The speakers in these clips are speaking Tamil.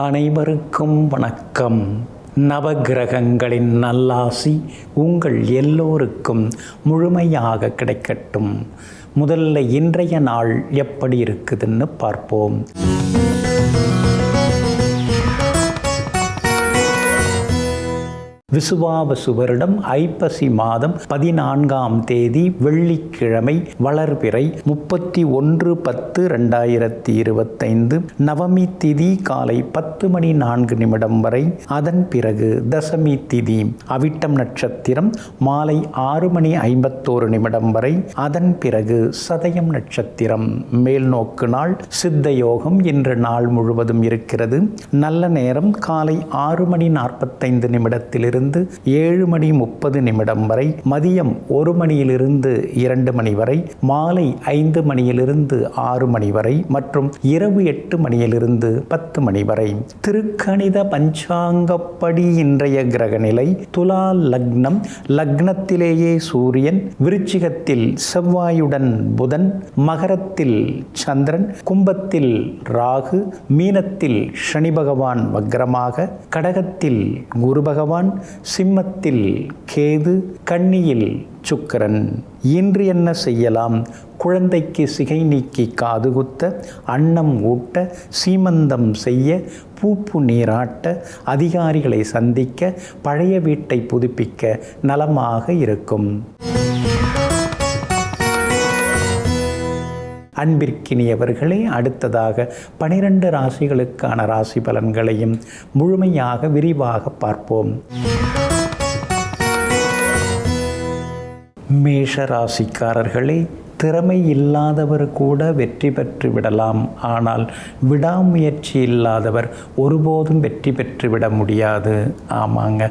அனைவருக்கும் வணக்கம். நவகிரகங்களின் நல்லாசி உங்கள் எல்லோருக்கும் முழுமையாக கிடைக்கட்டும். முதல்ல இன்றைய நாள் எப்படி இருக்குதுன்னு பார்ப்போம். விசுவாவசு வருடம் ஐப்பசி மாதம் 14ஆம் தேதி வெள்ளிக்கிழமை, வளர்பிறை 31/10/2025. நவமி திதி காலை 10:04 வரை. அதன் பிறகு தசமி திதி. அவிட்டம் நட்சத்திரம் மாலை 6:51 வரை. அதன் பிறகு சதயம் நட்சத்திரம். மேல் நோக்கு நாள். சித்த யோகம் இன்று நாள் முழுவதும் இருக்கிறது. நல்ல நேரம் காலை 6:45 7:30 வரை. மதியம் 1 மணியிலிருந்து 2 மணி வரை. மாலை 5 மணியிலிருந்து 6 மணி வரை மற்றும் இரவு 8 மணியிலிருந்து 10 மணி வரை. திருக்கணித பஞ்சாங்கப்படி இன்றைய கிரக நிலை: துலா லக்னம், லக்னத்திலேயே சூரியன், விருச்சிகத்தில் செவ்வாயுடன் புதன், மகரத்தில் சந்திரன், கும்பத்தில் ராகு, மீனத்தில் சனி பகவான் வக்ரமாக, கடகத்தில் குரு பகவான், சிம்மத்தில் கேது, கன்னியில் சுக்கிரன். இன்று என்ன செய்யலாம்? குழந்தைக்கு சிகை நீக்கி காது குத்த, அன்னம் ஊட்ட, சீமந்தம் செய்ய, பூப்பு நீராட்ட, அதிகாரிகளை சந்திக்க, பழைய வீட்டை புதுப்பிக்க நலமாக இருக்கும். அன்பிற்கினியவர்களே, அடுத்ததாக 12 ராசிகளுக்கான ராசி பலன்களையும் முழுமையாக விரிவாக பார்ப்போம். மேஷ ராசிக்காரர்களே, திறமை இல்லாதவர் கூட வெற்றி பெற்று விடலாம். ஆனால் விடாமுயற்சி இல்லாதவர் ஒருபோதும் வெற்றி பெற்று விட முடியாது. ஆமாங்க,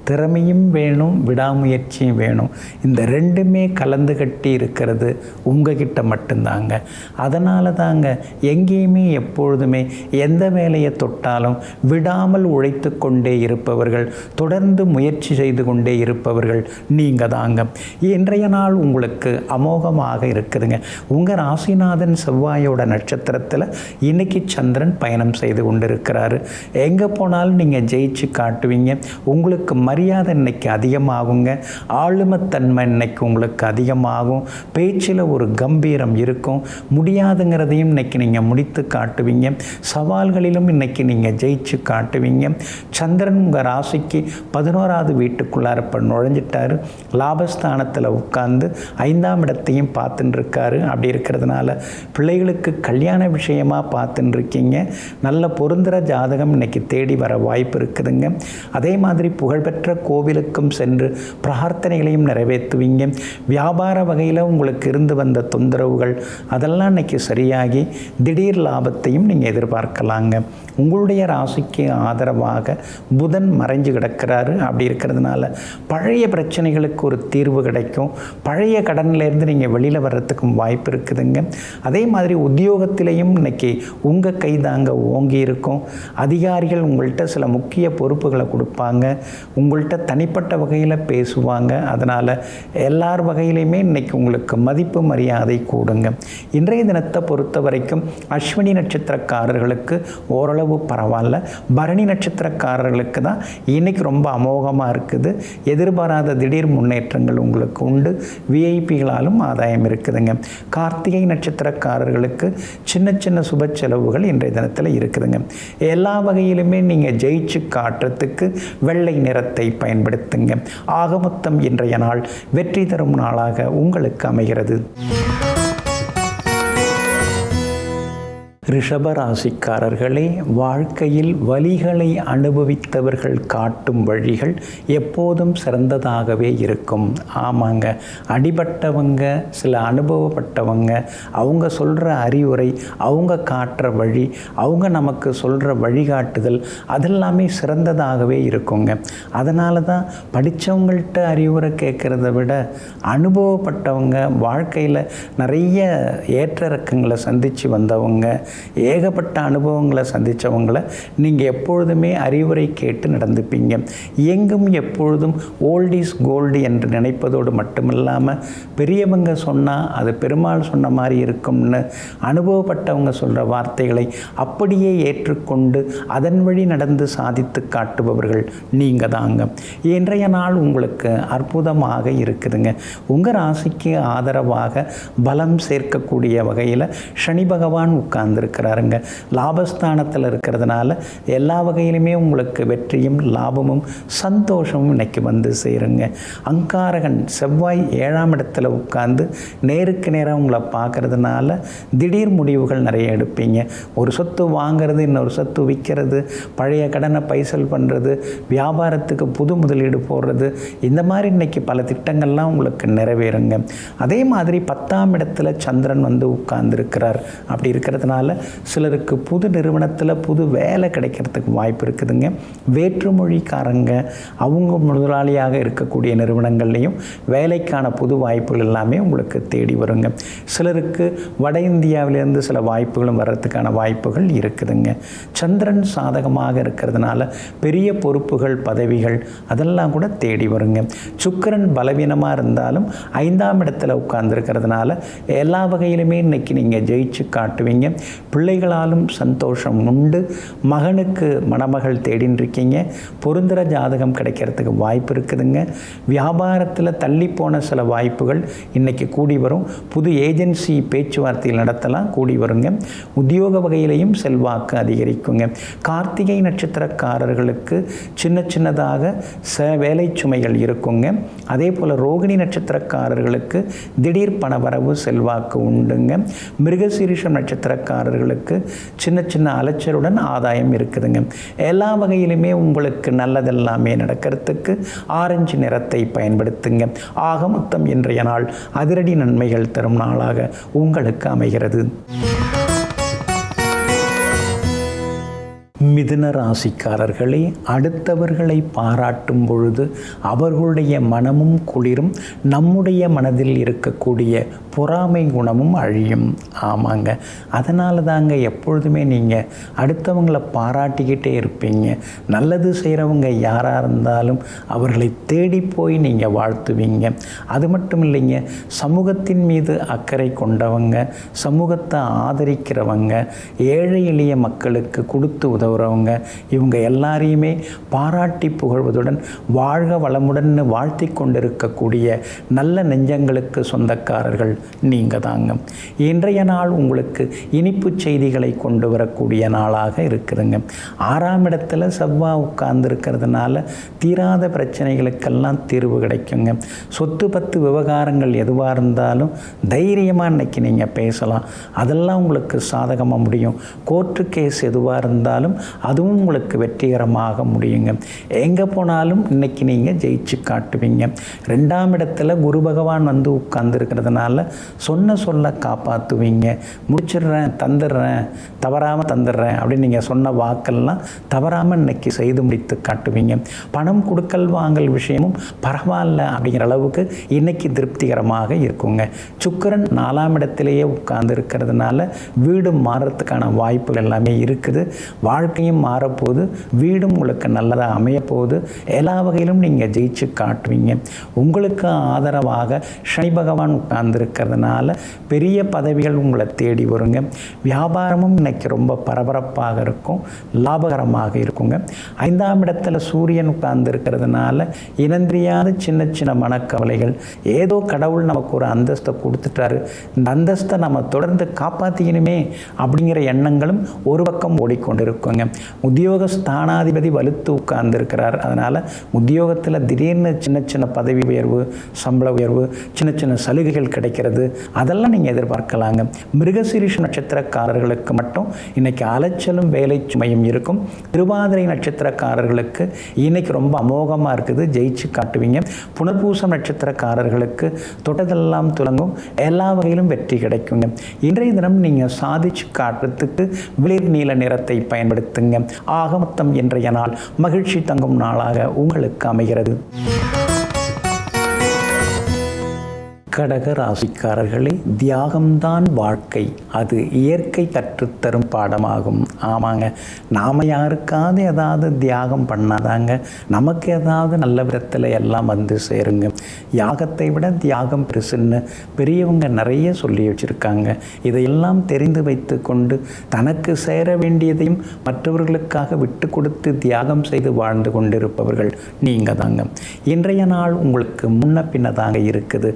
திறமையும் வேணும், விடாமுயற்சியும் வேணும். இந்த ரெண்டுமே கலந்து கட்டி இருக்கிறது உங்ககிட்ட மட்டும்தாங்க. அதனால தாங்க எங்கேயுமே எப்பொழுதுமே எந்த வேலையை தொட்டாலும் விடாமல் உழைத்து கொண்டே இருப்பவர்கள், தொடர்ந்து முயற்சி செய்து கொண்டே இருப்பவர்கள் நீங்கள் தாங்க. இன்றைய நாள் உங்களுக்கு அமோகமாக இருக்குதுங்க. உங்கள் ராசிநாதன் செவ்வாயோட நட்சத்திரத்தில் இன்னைக்கு சந்திரன் பயணம் செய்து கொண்டிருக்கிறாரு. எங்கே போனாலும் நீங்கள் ஜெயிச்சு காட்டுவீங்க. உங்களுக்கு மரியாதை இன்னைக்கு அதிகமாகுங்க. ஆளுமைத்தன்மை இன்னைக்கு உங்களுக்கு அதிகமாகும். பேச்சில் ஒரு கம்பீரம் இருக்கும். முடியாதுங்கிறதையும் இன்னைக்கு நீங்கள் முடித்து காட்டுவீங்க. சவால்களிலும் இன்னைக்கு நீங்கள் ஜெயிச்சு காட்டுவீங்க. சந்திரன் உங்கள் ராசிக்கு 11ஆவது வீட்டுக்குள்ளார இப்போ நுழைஞ்சிட்டாரு. லாபஸ்தானத்தில் உட்கார்ந்து 5ஆம் இடத்தையும் பார்த்துட்டு இருக்காரு. அப்படி இருக்கிறதுனால பிள்ளைகளுக்கு கல்யாண விஷயமா பார்த்துட்டு இருக்கீங்க. நல்ல பொருந்துற ஜாதகம் இன்னைக்கு தேடி வர வாய்ப்பு இருக்குதுங்க. அதே மாதிரி புகழ்பெற்ற கோவிலுக்கும் சென்று பிரார்த்தனைகளையும் நிறைவேற்றுவீங்க. வியாபார வகையில் உங்களுக்கு இருந்து வந்த தொந்தரவுகள் அதெல்லாம் இன்னைக்கு சரியாகி திடீர் லாபத்தையும் நீங்கள் எதிர்பார்க்கலாங்க. உங்களுடைய ராசிக்கு ஆதரவாக புதன் மறைஞ்சு கிடக்கிறாரு. அப்படி இருக்கிறதுனால பழைய பிரச்சனைகளுக்கு ஒரு தீர்வு கிடைக்கும். பழைய கடன்லேருந்து நீங்கள் வெளியில் வர்றதுக்கும் வாய்ப்பு இருக்குதுங்க. அதே மாதிரி உத்தியோகத்திலையும் இன்னைக்கு உங்கள் கை தாங்க ஓங்கி இருக்கும். அதிகாரிகள் உங்கள்கிட்ட சில முக்கிய பொறுப்புகளை கொடுப்பாங்க. உங்கள்கிட்ட தனிப்பட்ட வகையில் பேசுவாங்க. அதனால் எல்லார் வகையிலையுமே இன்னைக்கு உங்களுக்கு மதிப்பு மரியாதை கூடுங்க. இன்றைய தினத்தை பொறுத்த வரைக்கும் அஸ்வினி நட்சத்திரக்காரர்களுக்கு ஓரளவு பரவாயில்ல. பரணி நட்சத்திரக்காரர்களுக்கு தான் இன்னைக்கு ரொம்ப அமோகமாக இருக்குது. எதிர்பாராத திடீர் முன்னேற்றங்கள் உங்களுக்கு உண்டு. விஐபிகளாலும் ஆதாயம் இருக்குதுங்க. கார்த்திகை நட்சத்திரக்காரர்களுக்கு சின்ன சின்ன சுப செலவுகள் இன்றைய தினத்தில் இருக்குதுங்க. எல்லா வகையிலுமே நீங்கள் ஜெயிச்சு காட்டுறதுக்கு வெள்ளை நிறத்தை பயன்படுத்துங்க. ஆக மொத்தம் இன்றைய நாள் வெற்றி தரும் நாளாக உங்களுக்கு அமைகிறது. ரிஷபராசிக்காரர்களே, வாழ்க்கையில் வலிகளை அனுபவித்தவர்கள் காட்டும் வழிகள் எப்போதும் சிறந்ததாகவே இருக்கும். ஆமாங்க, அடிபட்டவங்க, சில அனுபவப்பட்டவங்க, அவங்க சொல்கிற அறிவுரை, அவங்க காட்டுற வழி, அவங்க நமக்கு சொல்கிற வழிகாட்டுதல் அதெல்லாமே சிறந்ததாகவே இருக்குங்க. அதனால தான் படித்தவங்கள்ட்ட அறிவுரை கேட்குறத விட அனுபவப்பட்டவங்க, வாழ்க்கையில் நிறைய ஏற்ற இறக்கங்களை சந்தித்து வந்தவங்க, ஏகப்பட்ட அனுபவங்களை சந்தித்தவங்களை நீங்கள் எப்பொழுதுமே அறிவுரை கேட்டு நடந்துப்பீங்க. எங்கும் எப்பொழுதும் ஓல்ட் இஸ் கோல்டு என்று நினைப்பதோடு மட்டுமில்லாமல் பெரியவங்க சொன்னால் அது பெருமாள் சொன்ன மாதிரி இருக்கும்னு அனுபவப்பட்டவங்க சொல்கிற வார்த்தைகளை அப்படியே ஏற்றுக்கொண்டு அதன் வழி நடந்து சாதித்து காட்டுபவர்கள் நீங்கள் தாங்க. இன்றைய நாள் உங்களுக்கு அற்புதமாக இருக்குதுங்க. உங்கள் ராசிக்கு ஆதரவாக பலம் சேர்க்கக்கூடிய வகையில் சனி பகவான் உட்கார்ந்துருக்கிறாருங்க. லாபஸ்தானத்தில் இருக்கிறதுனால எல்லா வகையிலுமே உங்களுக்கு வெற்றியும் லாபமும் சந்தோஷமும் இன்னைக்கு வந்து சேருங்க. அங்காரகன் செவ்வாய் 7ஆம் இடத்துல உட்கார்ந்து நேருக்கு நேராக உங்களை பார்க்கறதுனால திடீர் முடிவுகள் நிறைய எடுப்பீங்க. ஒரு சொத்து வாங்கிறது, இன்னொரு சொத்து விற்கிறது, பழைய கடனை பைசல் பண்ணுறது, வியாபாரத்துக்கு புது முதலீடு போடுறது, இந்த மாதிரி இன்னைக்கு பல திட்டங்கள்லாம் உங்களுக்கு நிறைவேறுங்க. அதே மாதிரி 10ஆம் இடத்துல சந்திரன் வந்து உட்கார்ந்துருக்கிறார். அப்படி இருக்கிறதுனால சிலருக்கு புது நிறுவனத்தில் புது வேலை கிடைக்கிறதுக்கு வாய்ப்பு இருக்குதுங்க. வேற்றுமொழிக்காரங்க அவங்க முதலாளியாக இருக்கக்கூடிய நிறுவனங்கள்லையும் வேலைக்கான புது வாய்ப்புகள் எல்லாமே உங்களுக்கு தேடி வருங்க. சிலருக்கு வட இந்தியாவிலேருந்து சில வாய்ப்புகளும் வர்றதுக்கான வாய்ப்புகள் இருக்குதுங்க. சந்திரன் சாதகமாக இருக்கிறதுனால பெரிய பொறுப்புகள் பதவிகள் அதெல்லாம் கூட தேடி வருங்க. சுக்கிரன் பலவீனமாக இருந்தாலும் 5ஆம் இடத்துல உட்கார்ந்துருக்கிறதுனால எல்லா வகையிலுமே இன்னைக்கு நீங்கள் ஜெயிச்சு காட்டுவீங்க. பிள்ளைகளாலும் சந்தோஷம் உண்டு. மகனுக்கு மணமகள் தேடின்னு இருக்கீங்க. பொருந்துற ஜாதகம் கிடைக்கிறதுக்கு வாய்ப்பு இருக்குதுங்க. வியாபாரத்தில் தள்ளி போன சில வாய்ப்புகள் இன்னைக்கு கூடி வரும். புது ஏஜென்சி பேச்சுவார்த்தையில் நடத்தலாம், கூடி வருங்க. உத்தியோக வகையிலையும் செல்வாக்கு அதிகரிக்குங்க. கார்த்திகை நட்சத்திரக்காரர்களுக்கு சின்ன சின்னதாக வேலை சுமைகள் இருக்குங்க. அதே போல் ரோகிணி நட்சத்திரக்காரர்களுக்கு திடீர் பணவரவு செல்வாக்கு உண்டுங்க. மிருகசீரிஷம் நட்சத்திரக்காரர்களுக்கு சின்ன சின்ன அலைச்சலுடன் ஆதாயம் இருக்குதுங்க. எல்லா வகையிலுமே உங்களுக்கு நல்லதெல்லாமே நடக்கிறதுக்கு ஆரஞ்சு நிறத்தை பயன்படுத்துங்க. ஆக மொத்தம் இன்றைய நாள் அதிரடி நன்மைகள் தரும் நாளாக உங்களுக்கு அமைகிறது. மிதுன ராசிக்காரர்களே, அடுத்தவர்களை பாராட்டும் பொழுது அவர்களுடைய மனமும் குளிரும், நம்முடைய மனதில் இருக்கக்கூடிய பொறாமை குணமும் அழியும். ஆமாங்க, அதனால தாங்க எப்பொழுதுமே நீங்கள் அடுத்தவங்களை பாராட்டிக்கிட்டே இருப்பீங்க. நல்லது செய்கிறவங்க யாராக இருந்தாலும் அவர்களை தேடி போய் நீங்கள் வாழ்த்துவீங்க. அது மட்டும் இல்லைங்க, சமூகத்தின் மீது அக்கறை கொண்டவங்க, சமூகத்தை ஆதரிக்கிறவங்க, ஏழை எளிய மக்களுக்கு கொடுத்து உதவுறவங்க, இவங்க எல்லாரையுமே பாராட்டி புகழ்வதுடன் வாழ்க வளமுடன் வாழ்த்தி கொண்டிருக்கக்கூடிய நல்ல நெஞ்சங்களுக்கு சொந்தக்காரர்கள் நீங்கள் தாங்க. இன்றைய நாள் உங்களுக்கு இனிப்பு செய்திகளை கொண்டு வரக்கூடிய நாளாக இருக்குதுங்க. 6ஆம் இடத்துல செவ்வாய் உட்கார்ந்து இருக்கிறதுனால தீராத பிரச்சனைகளுக்கெல்லாம் தீர்வு கிடைக்குங்க. சொத்து பத்து விவகாரங்கள் எதுவாக இருந்தாலும் தைரியமாக இன்னைக்கு நீங்கள் பேசலாம். அதெல்லாம் உங்களுக்கு சாதகமாக முடியும். கோர்ட்டு கேஸ் எதுவாக இருந்தாலும் அதுவும் உங்களுக்கு வெற்றிகரமாக முடியுங்க. எங்கே போனாலும் இன்னைக்கு நீங்கள் ஜெயிச்சு காட்டுவீங்க. 2ஆம் இடத்துல குரு பகவான் வந்து உட்கார்ந்துருக்கிறதுனால சொன்ன சொல்ல காப்பாற்றுவீங்க. முடிச்சிடுறேன், தந்துடுறேன், தவறாமல் தந்துடுறேன் அப்படின்னு நீங்கள் சொன்ன வாக்கெல்லாம் தவறாமல் இன்னைக்கு செய்து முடித்து காட்டுவீங்க. பணம் கொடுக்கல் வாங்கல் விஷயமும் பரவாயில்ல அப்படிங்கிற அளவுக்கு இன்னைக்கு திருப்திகரமாக இருக்குங்க. சுக்கிரன் 4ஆம் இடத்திலேயே உட்கார்ந்து இருக்கிறதுனால வீடு மாறுறதுக்கான வாய்ப்புகள் எல்லாமே இருக்குது. வாழ்க்கையும் மாறப்போகுது, வீடும் உங்களுக்கு நல்லதாக அமையப்போகுது. எல்லா வகையிலும் நீங்கள் ஜெயிச்சு காட்டுவீங்க. உங்களுக்கு ஆதரவாக சனி பகவான் உட்கார்ந்துருக்கிறதுனால பெரிய பதவிகள் உங்களை தேடி வருங்க. வியாபாரமும் இன்னைக்கு ரொம்ப பரபரப்பாக இருக்கும், லாபகரமாக இருக்குங்க. 5ஆம் இடத்துல சூரியன் உட்கார்ந்துருக்கிறதுனால இனந்திரியாத சின்ன சின்ன மனக்கவலைகள், ஏதோ கடவுள் நமக்கு ஒரு அந்தஸ்தை கொடுத்துட்டாரு, இந்த அந்தஸ்தை நம்ம தொடர்ந்து காப்பாற்றிக்கணுமே அப்படிங்கிற எண்ணங்களும் ஒரு பக்கம் ஓடிக்கொண்டிருக்குங்க. உத்தியோக ஸ்தானாதிபதி வலுத்து உட்கார்ந்துருக்கிறார். அதனால் உத்தியோகத்தில் திடீர்னு சின்ன சின்ன பதவி உயர்வு, சம்பள உயர்வு, சின்ன சின்ன சலுகைகள் கிடைக்கிறது, அதெல்லாம் நீங்கள் எதிர்பார்க்கலாங்க. மிருகசீரிஷ நட்சத்திரக்காரர்களுக்கு மட்டும் இன்னைக்கு அலைச்சலும் வேலை சுமையும் இருக்கும். திருவாதிரை நட்சத்திரக்காரர்களுக்கு இன்னைக்கு ரொம்ப அமோகமாக இருக்குது, ஜெயிச்சு காட்டுவீங்க. புனர்பூசம் நட்சத்திரக்காரர்களுக்கு தொட்டதெல்லாம் துலங்கும், எல்லா வகையிலும் வெற்றி கிடைக்குங்க. இன்றைய தினம் நீங்கள் சாதிச்சு காட்டுறதுக்கு வெளிர் நீல நிறத்தை பயன்படுத்துங்க. ஆக மொத்தம் இன்றைய நாள் மகிழ்ச்சி தங்கும் நாளாக உங்களுக்கு அமைகிறது. கடக ராசிக்காரர்களே, தியாகம்தான் வாழ்க்கை. அது இயற்கை கற்றுத்தரும் பாடமாகும். ஆமாங்க, நாம் யாருக்காவது ஏதாவது தியாகம் பண்ணாதாங்க நமக்கு ஏதாவது நல்ல விதத்தில் எல்லாம் வந்து சேருங்க. யாகத்தை விட தியாகம் பெருசுன்னு பெரியவங்க நிறைய சொல்லி வச்சுருக்காங்க. இதையெல்லாம் தெரிந்து வைத்து கொண்டு தனக்கு சேர வேண்டியதையும் மற்றவர்களுக்காக விட்டு கொடுத்து தியாகம் செய்து வாழ்ந்து கொண்டிருப்பவர்கள் நீங்கள் தாங்க. இன்றைய நாள் உங்களுக்கு முன்ன பின்னதாங்க இருக்குது.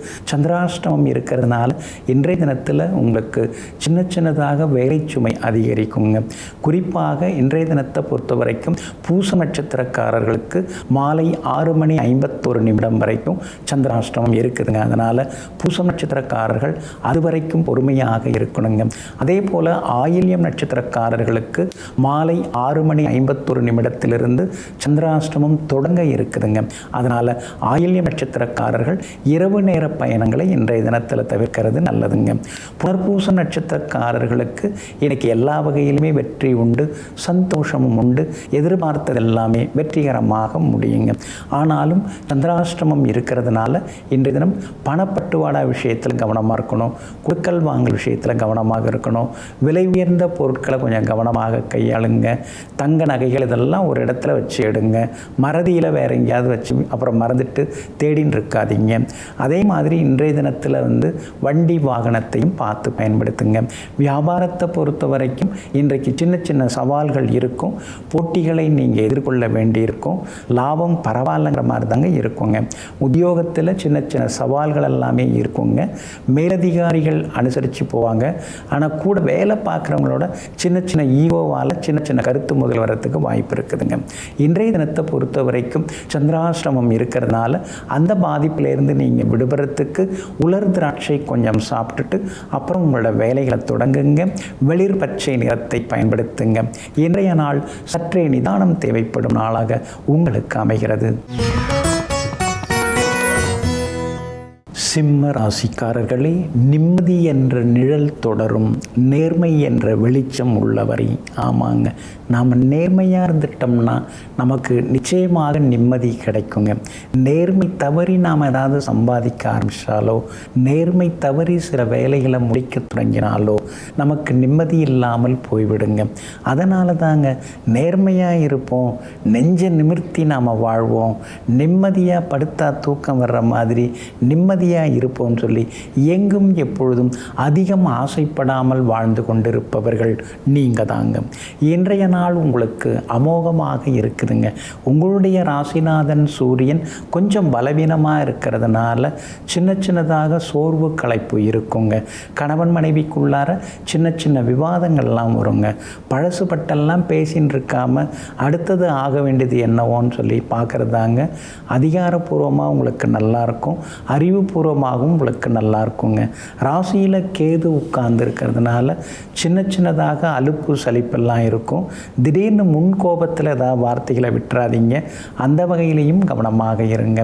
சந்திராஷ்டமம் இருக்கிறதுனால இன்றைய தினத்தில் உங்களுக்கு சின்ன சின்னதாக வேலை சுமை அதிகரிக்குங்க. குறிப்பாக இன்றைய தினத்தை பொறுத்த வரைக்கும் பூச நட்சத்திரக்காரர்களுக்கு மாலை 6:51 வரைக்கும் சந்திராஷ்டமம் இருக்குதுங்க. அதனால் பூச நட்சத்திரக்காரர்கள் அது வரைக்கும் பொறுமையாக இருக்கணுங்க. அதே போல் ஆயில்யம் நட்சத்திரக்காரர்களுக்கு மாலை 6:51 சந்திராஷ்டமம் தொடங்க இருக்குதுங்க. அதனால் ஆயில்யம் நட்சத்திரக்காரர்கள் இரவு நேர பயணங்களை இன்றைய தினத்தில் தவிர்க்கிறது நல்லதுங்க. புனர்பூச நட்சத்திரக்காரர்களுக்கு இன்னைக்கு எல்லா வகையிலுமே வெற்றி உண்டு, சந்தோஷமும் உண்டு, எதிர்பார்த்தது எல்லாமே வெற்றிகரமாக முடியுங்க. ஆனாலும் சந்திராஷ்டமம் இருக்கிறதுனால இன்றைய தினம் பணப்பட்டுவாடா விஷயத்தில் கவனமாக இருக்கணும், குடுக்கல் வாங்கல் விஷயத்தில் கவனமாக இருக்கணும், விலை உயர்ந்த பொருட்களை கொஞ்சம் கவனமாக கையாளுங்க. தங்க நகைகள் இதெல்லாம் ஒரு இடத்துல வச்சு எடுங்க. மறதியில் வேற எங்கேயாவது வச்சு அப்புறம் மறந்துட்டு தேடின்னு இருக்காதீங்க. அதே மாதிரி இன்றைய தினத்தில் வண்டி வாகனத்தையும் பார்த்து பயன்படுத்துங்க. வியாபாரத்தை பொறுத்த வரைக்கும் இன்றைக்கு சின்ன சின்ன சவால்கள் இருக்கும், போட்டிகளை நீங்கள் எதிர்கொள்ள வேண்டியிருக்கும். லாபம் பரவாயில்லைங்கிற மாதிரி தாங்க இருக்குங்க. உத்தியோகத்தில் சின்ன சின்ன சவால்கள் எல்லாமே இருக்குங்க. மேலதிகாரிகள் அனுசரித்து போவாங்க. ஆனால் கூட வேலை பார்க்குறவங்களோட சின்ன சின்ன ஈகோவால் சின்ன சின்ன கருத்து முதல் வரத்துக்கு வாய்ப்பு இருக்குதுங்க. இன்றைய தினத்தை பொறுத்த வரைக்கும் சந்திராஷ்டமம் இருக்கிறதுனால அந்த பாதிப்பிலேருந்து நீங்கள் விடுபடுறதுக்கு உலர் திராட்சை கொஞ்சம் சாப்பிட்டுட்டு அப்புறம் உங்களோட வேலைகளை தொடங்குங்க. வெளிர் பச்சை நிறத்தை பயன்படுத்துங்க. இன்றைய நாள் சற்றே நிதானம் தேவைப்படும் நாளாக உங்களுக்கு அமைகிறது. சிம்ம ராசிக்காரர்களே, நிம்மதி என்ற நிழல் தொடரும், நேர்மை என்ற வெளிச்சம் உள்ளவரை. ஆமாங்க, நாம் நேர்மையாக இருந்துட்டோம்னா நமக்கு நிச்சயமாக நிம்மதி கிடைக்குங்க. நேர்மை தவறி நாம் ஏதாவது சம்பாதிக்க ஆரம்பித்தாலோ, நேர்மை தவறி சில வேலைகளை முடிக்க தொடங்கினாலோ நமக்கு நிம்மதி இல்லாமல் போய்விடுங்க. அதனால தாங்க நேர்மையாக இருப்போம், நெஞ்ச நிமிர்த்தி நாம் வாழ்வோம், நிம்மதியாக படுத்தா தூக்கம் வர்ற மாதிரி நிம்மதியாக இருப்போம் சொல்லி எங்கும் எப்பொழுதும் அதிகம் ஆசைப்படாமல் வாழ்ந்து கொண்டிருப்பவர்கள் நீங்கள் தாங்க. இன்றைய நாள் உங்களுக்கு அமோகமாக இருக்குதுங்க. உங்களுடைய ராசிநாதன் சூரியன் கொஞ்சம் பலவீனமாக இருக்கிறதுனால சின்ன சின்னதாக சோர்வு களைப்பு இருக்குங்க. கணவன் மனைவிக்குள்ளார சின்ன சின்ன விவாதங்கள்லாம் வருங்க. பழசுப்பட்டெல்லாம் பேசின்னு இருக்காமல் அடுத்தது ஆக வேண்டியது என்னவோன்னு சொல்லி பார்க்குறதாங்க அதிகாரப்பூர்வமாக உங்களுக்கு நல்லாயிருக்கும், அறிவுபூர்வமாகவும் உங்களுக்கு நல்லா இருக்குங்க. ராசியில் கேது உட்கார்ந்து இருக்கிறதுனால சின்ன சின்னதாக அலுப்பு சலிப்பெல்லாம் இருக்கும். திடீர்னு முன் கோபத்தில் ஏதாவது வார்த்தைகளை விட்டுறாதீங்க. அந்த வகையிலையும் கவனமாக இருங்க.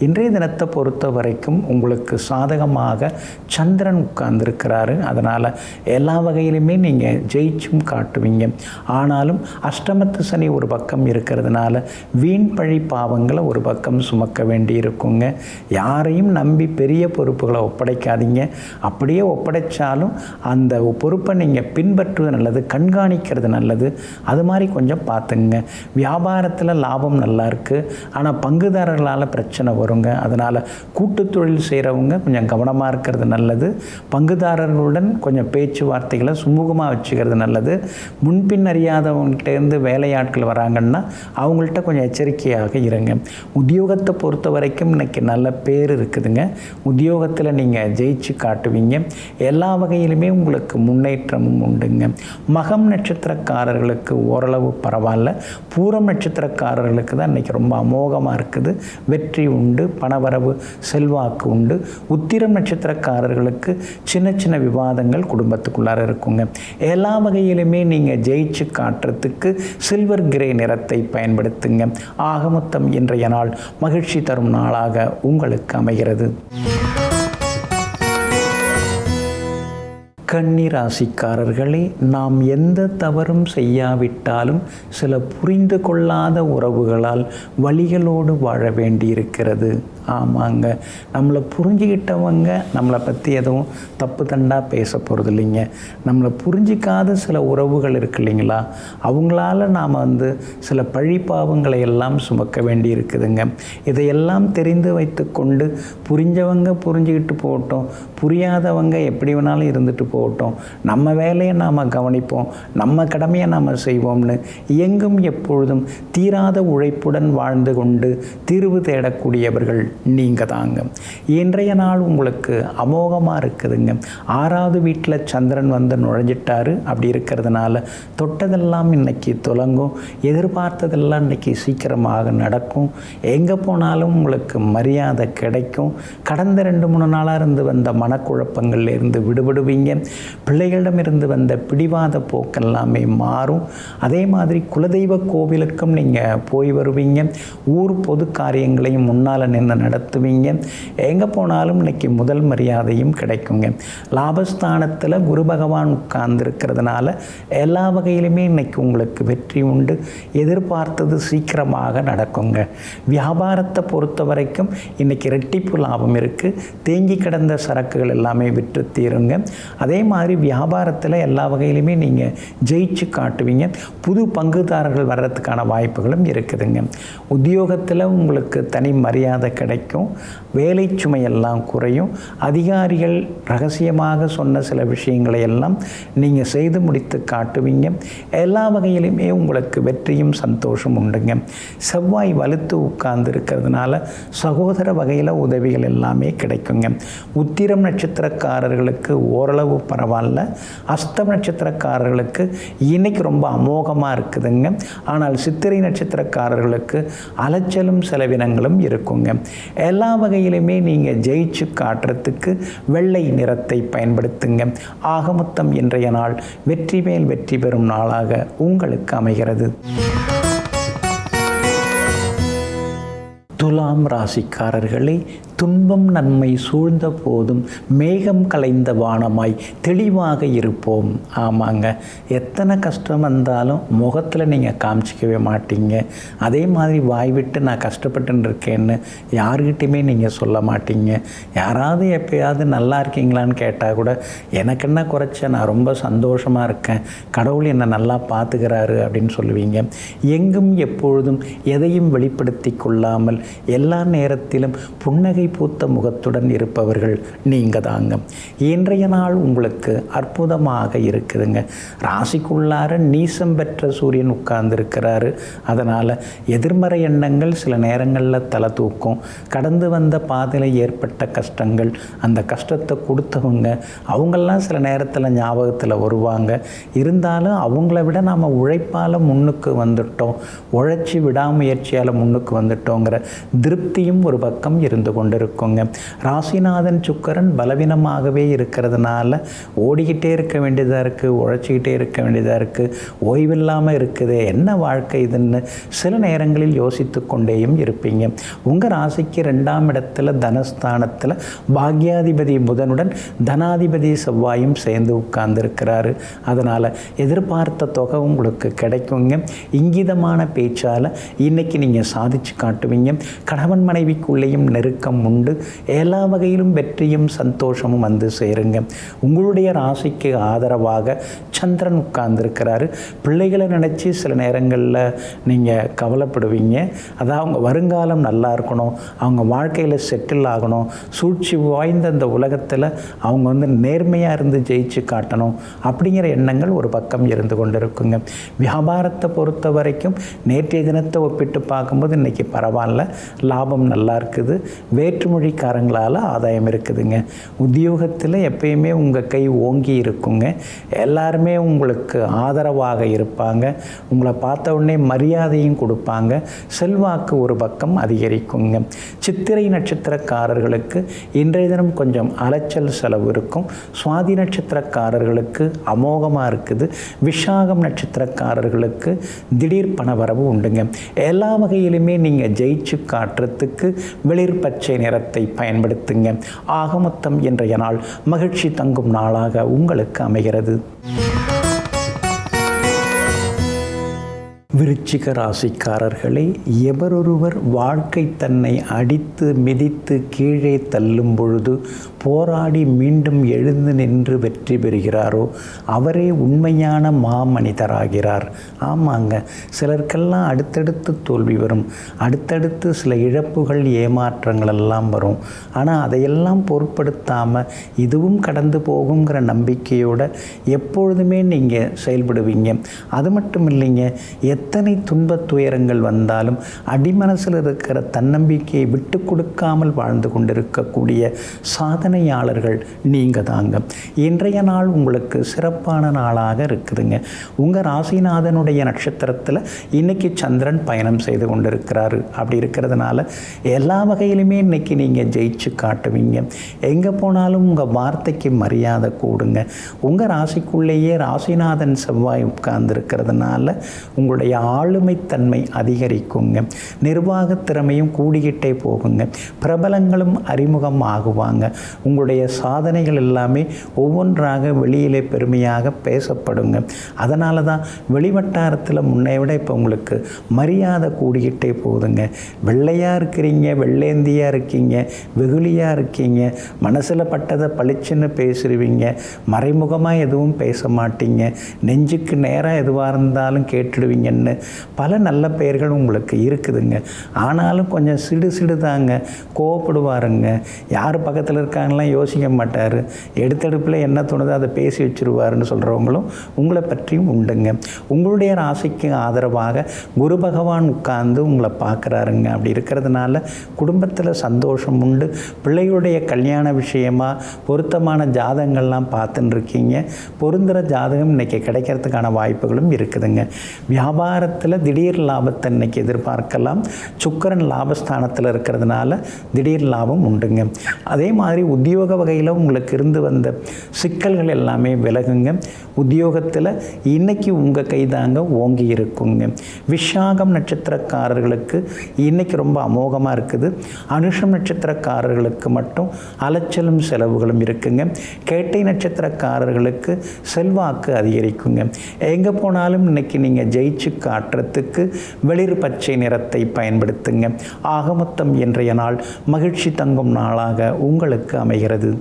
இன்றைய தினத்தை பொறுத்த வரைக்கும் உங்களுக்கு சாதகமாக சந்திரன் உட்கார்ந்துருக்கிறாரு. அதனால் எல்லா வகையிலுமே நீங்கள் ஜெயிச்சும் காட்டுவீங்க. ஆனாலும் அஷ்டமத்து சனி ஒரு பக்கம் இருக்கிறதுனால வீண் பழி பாவங்களை ஒரு பக்கம் சுமக்க வேண்டி இருக்குங்க. யாரையும் நம்பி பெரிய பொறுப்புகளை ஒப்படைக்காதீங்க. அப்படியே ஒப்படைச்சாலும் அந்த பொறுப்பை நீங்கள் பின்பற்றுவது நல்லது, கண்காணிக்கிறது நல்லது. அது மாதிரி கொஞ்சம் பார்த்துங்க. வியாபாரத்தில் லாபம் நல்லா இருக்குது, ஆனால் பங்குதாரர்களால் பிரச்சனை வருங்க. அதனால் கூட்டு தொழில் செய்கிறவங்க கொஞ்சம் கவனமாக இருக்கிறது நல்லது. பங்குதாரர்களுடன் கொஞ்சம் பேச்சுவார்த்தைகளை சுமூகமாக வச்சுக்கிறது நல்லது. முன்பின் அறியாதவங்கள்டேருந்து வேலையாட்கள் வராங்கன்னா அவங்கள்ட்ட கொஞ்சம் எச்சரிக்கையாக இருங்க. உத்தியோகத்தை பொறுத்த வரைக்கும் இன்னைக்கு நல்ல பேர் இருக்குதுங்க. உத்தியோகத்தில் நீங்கள் ஜெயிச்சு காட்டுவீங்க. எல்லா வகையிலுமே உங்களுக்கு முன்னேற்றமும் உண்டுங்க. மகம் நட்சத்திரக்காரர்களுக்கு ஓரளவு பரவாயில்ல. பூரம் நட்சத்திரக்காரர்களுக்கு தான் இன்றைக்கி ரொம்ப அமோகமாக இருக்குது. வெற்றி உண்டு, பணவரவு செல்வாக்கு உண்டு. உத்திரம் நட்சத்திரக்காரர்களுக்கு சின்ன சின்ன விவாதங்கள் குடும்பத்துக்குள்ளார இருக்குங்க. எல்லா வகையிலுமே நீங்கள் ஜெயிச்சு காட்டுறதுக்கு சில்வர் கிரே நிறத்தை பயன்படுத்துங்க. ஆக மொத்தம் இன்றைய நாள் மகிழ்ச்சி தரும் நாளாக உங்களுக்கு அமைகிறது. கன்னி ராசிக்காரர்களே, நாம் எந்த தவறும் செய்யாவிட்டாலும் சில புரிந்து கொள்ளாத உறவுகளால் வலிகளோடு வாழ வேண்டியிருக்கிறது. ஆமாங்க, நம்மளை புரிஞ்சுக்கிட்டவங்க நம்மளை பற்றி எதுவும் தப்பு தண்டாக பேச போகிறது இல்லைங்க. நம்மளை புரிஞ்சிக்காத சில உறவுகள் இருக்கு இல்லைங்களா, அவங்களால நாம் சில பழி பாவங்களை எல்லாம் சுமக்க வேண்டி இருக்குதுங்க. இதையெல்லாம் தெரிந்து வைத்து கொண்டு புரிஞ்சவங்க புரிஞ்சுக்கிட்டு போகட்டும், புரியாதவங்க எப்படி வேணாலும் இருந்துட்டு போகட்டும், நம்ம வேலையை நாம் கவனிப்போம், நம்ம கடமையை நாம் செய்வோம்னு எங்கும் எப்பொழுதும் தீராத உழைப்புடன் வாழ்ந்து கொண்டு தீர்வு தேடக்கூடியவர்கள் நீங்கள் தாங்க. இன்றைய நாள் உங்களுக்கு அமோகமாக இருக்குதுங்க. 6வது வீட்டில் சந்திரன் நுழைஞ்சிட்டாரு. அப்படி இருக்கிறதுனால தொட்டதெல்லாம் இன்னைக்கு துலங்கும், எதிர்பார்த்ததெல்லாம் இன்னைக்கு சீக்கிரமாக நடக்கும். எங்கே போனாலும் உங்களுக்கு மரியாதை கிடைக்கும். கடந்த 2-3 நாளாக இருந்து வந்த மனக்குழப்பங்கள்லேருந்து விடுபடுவீங்க. பிள்ளைகளிடமிருந்து வந்த பிடிவாத போக்கெல்லாமே மாறும். அதே மாதிரி குலதெய்வ கோவிலுக்கும் நீங்கள் போய் வருவீங்க. ஊர் பொது காரியங்களையும் முன்னால் நின்று நடத்துவீங்க. எங்கே போனாலும் இன்னைக்கு முதல் மரியாதையும் கிடைக்குங்க. லாபஸ்தானத்தில் குரு பகவான் உட்கார்ந்துருக்கிறதுனால எல்லா வகையிலுமே இன்னைக்கு உங்களுக்கு வெற்றி உண்டு. எதிர்பார்த்தது சீக்கிரமாக நடக்குங்க. வியாபாரத்தை பொறுத்த வரைக்கும் இன்னைக்கு ரெட்டிப்பு லாபம் இருக்குது. தேங்கி கிடந்த சரக்குகள் எல்லாமே விற்று தீருங்க. அதே மாதிரி வியாபாரத்தில் எல்லா வகையிலுமே நீங்கள் ஜெயிச்சு காட்டுவீங்க. புது பங்குதாரர்கள் வர்றதுக்கான வாய்ப்புகளும் இருக்குதுங்க. உத்தியோகத்தில் உங்களுக்கு தனி மரியாதை கிடைக்கும். வேலை சுமையெல்லாம் குறையும். அதிகாரிகள் ரகசியமாக சொன்ன சில விஷயங்களை எல்லாம் நீங்கள் செய்து முடித்து காட்டுவீங்க. எல்லா வகையிலுமே உங்களுக்கு வெற்றியும் சந்தோஷம் உண்டுங்க. செவ்வாய் வலுத்து உட்கார்ந்து இருக்கிறதுனால சகோதர வகையில் உதவிகள் எல்லாமே கிடைக்குங்க. உத்திரம் நட்சத்திரக்காரர்களுக்கு ஓரளவு பரவாயில்ல. அஸ்தம் நட்சத்திரக்காரர்களுக்கு இன்னைக்கு ரொம்ப அமோகமாக இருக்குதுங்க. ஆனால் சித்திரை நட்சத்திரக்காரர்களுக்கு அலைச்சலும் செலவினங்களும் இருக்குங்க. எல்லா வகையிலுமே நீங்கள் ஜெயிச்சு காட்டுறதுக்கு வெள்ளை நிறத்தை பயன்படுத்துங்க. ஆகமொத்தம் இன்றைய நாள் வெற்றி மேல் வெற்றி பெறும் நாளாக உங்களுக்கு அமைகிறது. துலாம் ராசிக்காரர்களே, துன்பம் நன்மை சூழ்ந்த போதும் மேகம் கலைந்த வானமாய் தெளிவாக இருப்போம். ஆமாங்க, எத்தனை கஷ்டம் வந்தாலும் முகத்தில் நீங்கள் காமிச்சிக்கவே மாட்டீங்க. அதே மாதிரி வாய் விட்டு நான் கஷ்டப்பட்டுன்னு இருக்கேன்னு யார்கிட்டையுமே நீங்கள் சொல்ல மாட்டீங்க. யாராவது எப்பயாவது நல்லா இருக்கீங்களான்னு கேட்டால் கூட எனக்கு என்ன குறைச்ச, நான் ரொம்ப சந்தோஷமாக இருக்கேன், கடவுள் என்னை நல்லா பார்த்துக்கிறாரு அப்படின்னு சொல்லுவீங்க. எங்கும் எப்பொழுதும் எதையும் வெளிப்படுத்தி கொள்ளாமல் எல்லா நேரத்திலும் புன்னகை பூத்த முகத்துடன் இருப்பவர்கள் நீங்கள் தாங்க. இன்றைய நாள் உங்களுக்கு அற்புதமாக இருக்குதுங்க. ராசிக்குள்ளார நீசம் பெற்ற சூரியன் உட்கார்ந்துருக்கிறாரு. அதனால் எதிர்மறை எண்ணங்கள் சில நேரங்களில் தலை தூக்கும். கடந்து வந்த பாதையில் ஏற்பட்ட கஷ்டங்கள், அந்த கஷ்டத்தை கொடுத்தவங்க அவங்கெல்லாம் சில நேரத்தில் ஞாபகத்தில் வருவாங்க. இருந்தாலும் அவங்கள விட நாம் உழைப்பால் முன்னுக்கு வந்துட்டோம், உழைச்சி விடாமுயற்சியால் முன்னுக்கு வந்துட்டோங்கிற திருப்தியும் ஒரு பக்கம் இருந்து கொண்டிருக்குங்க. ராசிநாதன் சுக்கிரன் பலவீனமாகவே இருக்கிறதுனால ஓடிக்கிட்டே இருக்க வேண்டியதாக இருக்குது, உழைச்சிக்கிட்டே இருக்க வேண்டியதாக இருக்குது, ஓய்வில்லாமல் இருக்குது, என்ன வாழ்க்கை இதுன்னு சில நேரங்களில் யோசித்து கொண்டேயும் இருப்பீங்க. உங்கள் ராசிக்கு 2ஆம் இடத்துல தனஸ்தானத்தில் பாக்யாதிபதி புதனுடன் தனாதிபதி செவ்வாயும் சேர்ந்து உட்கார்ந்துருக்கிறாரு. அதனால் எதிர்பார்த்த தொகை உங்களுக்கு கிடைக்குங்க. இங்கிதமான பேச்சால் இன்றைக்கி நீங்கள் சாதிச்சு காட்டுவீங்க. கணவன் மனைவிக்குள்ளேயும் நெருக்கம் உண்டு. எல்லா வகையிலும் வெற்றியும் சந்தோஷமும் வந்து சேருங்க. உங்களுடைய ராசிக்கு ஆதரவாக சந்திரன் உட்கார்ந்துருக்கிறாரு. பிள்ளைகளை நினச்சி சில நேரங்களில் நீங்கள் கவலைப்படுவீங்க. அதாவது அவங்க வருங்காலம் நல்லா இருக்கணும், அவங்க வாழ்க்கையில் செட்டில் ஆகணும், சூழ்ச்சி வாய்ந்த அந்த உலகத்தில் அவங்க நேர்மையாக இருந்து ஜெயிச்சு காட்டணும் அப்படிங்கிற எண்ணங்கள் ஒரு பக்கம் இருந்து கொண்டு இருக்குங்க. வியாபாரத்தை பொறுத்த வரைக்கும் நேற்றைய தினத்தை ஒப்பிட்டு பார்க்கும்போது இன்றைக்கி பரவாயில்ல, லாபம் நல்லா இருக்குது. வேற்றுமொழிக்காரங்களால் ஆதாயம் இருக்குதுங்க. உத்தியோகத்தில் எப்பயுமே உங்கள் கை ஓங்கி இருக்குங்க. எல்லாருமே உங்களுக்கு ஆதரவாக இருப்பாங்க. உங்களை பார்த்த உடனே மரியாதையும் கொடுப்பாங்க. செல்வாக்கு ஒரு பக்கம் அதிகரிக்குங்க. சித்திரை நட்சத்திரக்காரர்களுக்கு இன்றைய தினம் கொஞ்சம் அலைச்சல் செலவு இருக்கும். சுவாதி நட்சத்திரக்காரர்களுக்கு அமோகமாக இருக்குது. விஷாகம் நட்சத்திரக்காரர்களுக்கு திடீர் பணவரவு உண்டுங்க. எல்லா வகையிலுமே நீங்கள் ஜெயிச்சு காட்டுறதுக்கு வெளிர் பச்சை நிறத்தை பயன்படுத்துங்க. ஆக மொத்தம் இன்றைய நாள் மகிழ்ச்சி தங்கும் நாளாக உங்களுக்கு அமைகிறது. விருச்சிக ராசிக்காரர்களே, எவரொருவர் வாழ்க்கை தன்னை அடித்து மிதித்து கீழே தள்ளும் பொழுது போராடி மீண்டும் எழுந்து நின்று வெற்றி பெறுகிறாரோ அவரே உண்மையான மாமனிதராகிறார். ஆமாங்க, சிலருக்கெல்லாம் அடுத்தடுத்து தோல்வி வரும், அடுத்தடுத்து சில இழப்புகள் ஏமாற்றங்கள் எல்லாம் வரும். ஆனால் அதையெல்லாம் பொருட்படுத்தாமல் இதுவும் கடந்து போகுங்கிற நம்பிக்கையோடு எப்பொழுதுமே நீங்கள் செயல்படுவீங்க. அது மட்டும் இல்லைங்க, எத்தனை துன்பத் துயரங்கள் வந்தாலும் அடிமனசில் இருக்கிற தன்னம்பிக்கையை விட்டு கொடுக்காமல் வாழ்ந்து கொண்டிருக்கக்கூடிய சாதனையாளர்கள் நீங்கள் தாங்க. இன்றைய நாள் உங்களுக்கு சிறப்பான நாளாக இருக்குதுங்க. உங்கள் ராசிநாதனுடைய நட்சத்திரத்தில் இன்றைக்கி சந்திரன் பயணம் செய்து கொண்டிருக்கிறாரு. அப்படி இருக்கிறதுனால எல்லா வகையிலுமே இன்றைக்கி நீங்கள் ஜெயிச்சு காட்டுவீங்க. எங்கே போனாலும் உங்கள் வார்த்தைக்கு மரியாதை கூடுங்க. உங்கள் ராசிக்குள்ளேயே ராசிநாதன் செவ்வாய் உட்கார்ந்துருக்கிறதுனால உங்களுடைய ஆளுமைத்தன்மை அதிகரிக்குங்க. நிர்வாக திறமையும் கூடிக்கிட்டே போகுங்க. பிரபலங்களும் அறிமுகம் ஆகுவாங்க. உங்களுடைய சாதனைகள் எல்லாமே ஒவ்வொன்றாக வெளியிலே பெருமையாக பேசப்படுங்க. அதனால தான் வெளிவட்டாரத்தில் முன்னை விட இப்போ உங்களுக்கு மரியாதை கூடிக்கிட்டே போகுதுங்க. வெள்ளையாக இருக்கிறீங்க, வெள்ளேந்தியாக இருக்கீங்க, வெகுளியாக இருக்கீங்க, மனசில் பட்டதை பளிச்சுன்னு பேசுடுவீங்க, மறைமுகமாக எதுவும் பேச மாட்டீங்க, நெஞ்சுக்கு நேராக எதுவாக இருந்தாலும் கேட்டுடுவீங்கன்னு பல நல்ல பெயர்கள் உங்களுக்கு இருக்குதுங்க. ஆனாலும் கொஞ்சம் சிடு தாங்க, கோவப்படுவாருங்க. யார் பக்கத்தில் இருக்காங்கலாம் யோசிக்க மாட்டார், எடுத்தெடுப்பில் என்ன தோணுதோ அதை பேசி வச்சுருவாருன்னு சொல்கிறவங்களும் உங்களை பற்றியும் உண்டுங்க. உங்களுடைய ராசிக்கு ஆதரவாக குரு பகவான் உட்கார்ந்து உங்களை பார்க்குறாருங்க. அப்படி இருக்கிறதுனால குடும்பத்தில் சந்தோஷம் உண்டு. பிள்ளைகளுடைய கல்யாண விஷயமாக பொருத்தமான ஜாதகங்கள்லாம் பார்த்துன்னு இருக்கீங்க. பொருந்துகிற ஜாதகம் இன்றைக்கி கிடைக்கிறதுக்கான வாய்ப்புகளும் இருக்குதுங்க. வியாபாரத்தில் திடீர் லாபத்தை இன்றைக்கி எதிர்பார்க்கலாம். சுக்கிரன் லாபஸ்தானத்தில் இருக்கிறதுனால திடீர் லாபம் உண்டுங்க. அதே மாதிரி உத்தியோக வகையில் உங்களுக்கு இருந்து வந்த சிக்கல்கள் எல்லாமே விலகுங்க. உத்தியோகத்தில் இன்றைக்கி உங்கள் கைதாங்க ஓங்கி இருக்குங்க. விஷாகம் நட்சத்திரக்காரர்களுக்கு இன்றைக்கி ரொம்ப அமோகமாக இருக்குது. அனுஷம் நட்சத்திரக்காரர்களுக்கு மட்டும் அலைச்சலும் செலவுகளும் இருக்குங்க. கேட்டை நட்சத்திரக்காரர்களுக்கு செல்வாக்கு அதிகரிக்குங்க. எங்கே போனாலும் இன்றைக்கி நீங்கள் ஜெயிச்சு காட்டுறதுக்கு வெளிர் பச்சை நிறத்தை பயன்படுத்துங்க. ஆக மொத்தம் இன்றைய நாள் மகிழ்ச்சி தங்கும் நாளாக உங்களுக்கு அமைகிறது.